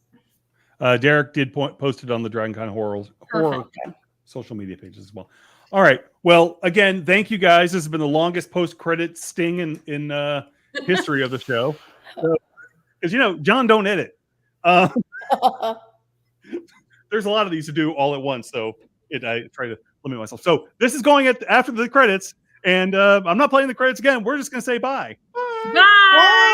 Speaker 3: Derek did post it on the DragonCon horror social media pages as well. All right. Well, again, thank you guys. This has been the longest post-credit sting in history of the show. Because John don't edit. There's a lot of these to do all at once, so I try to limit myself. So this is going after the credits, and I'm not playing the credits again. We're just going to say bye.
Speaker 6: Bye.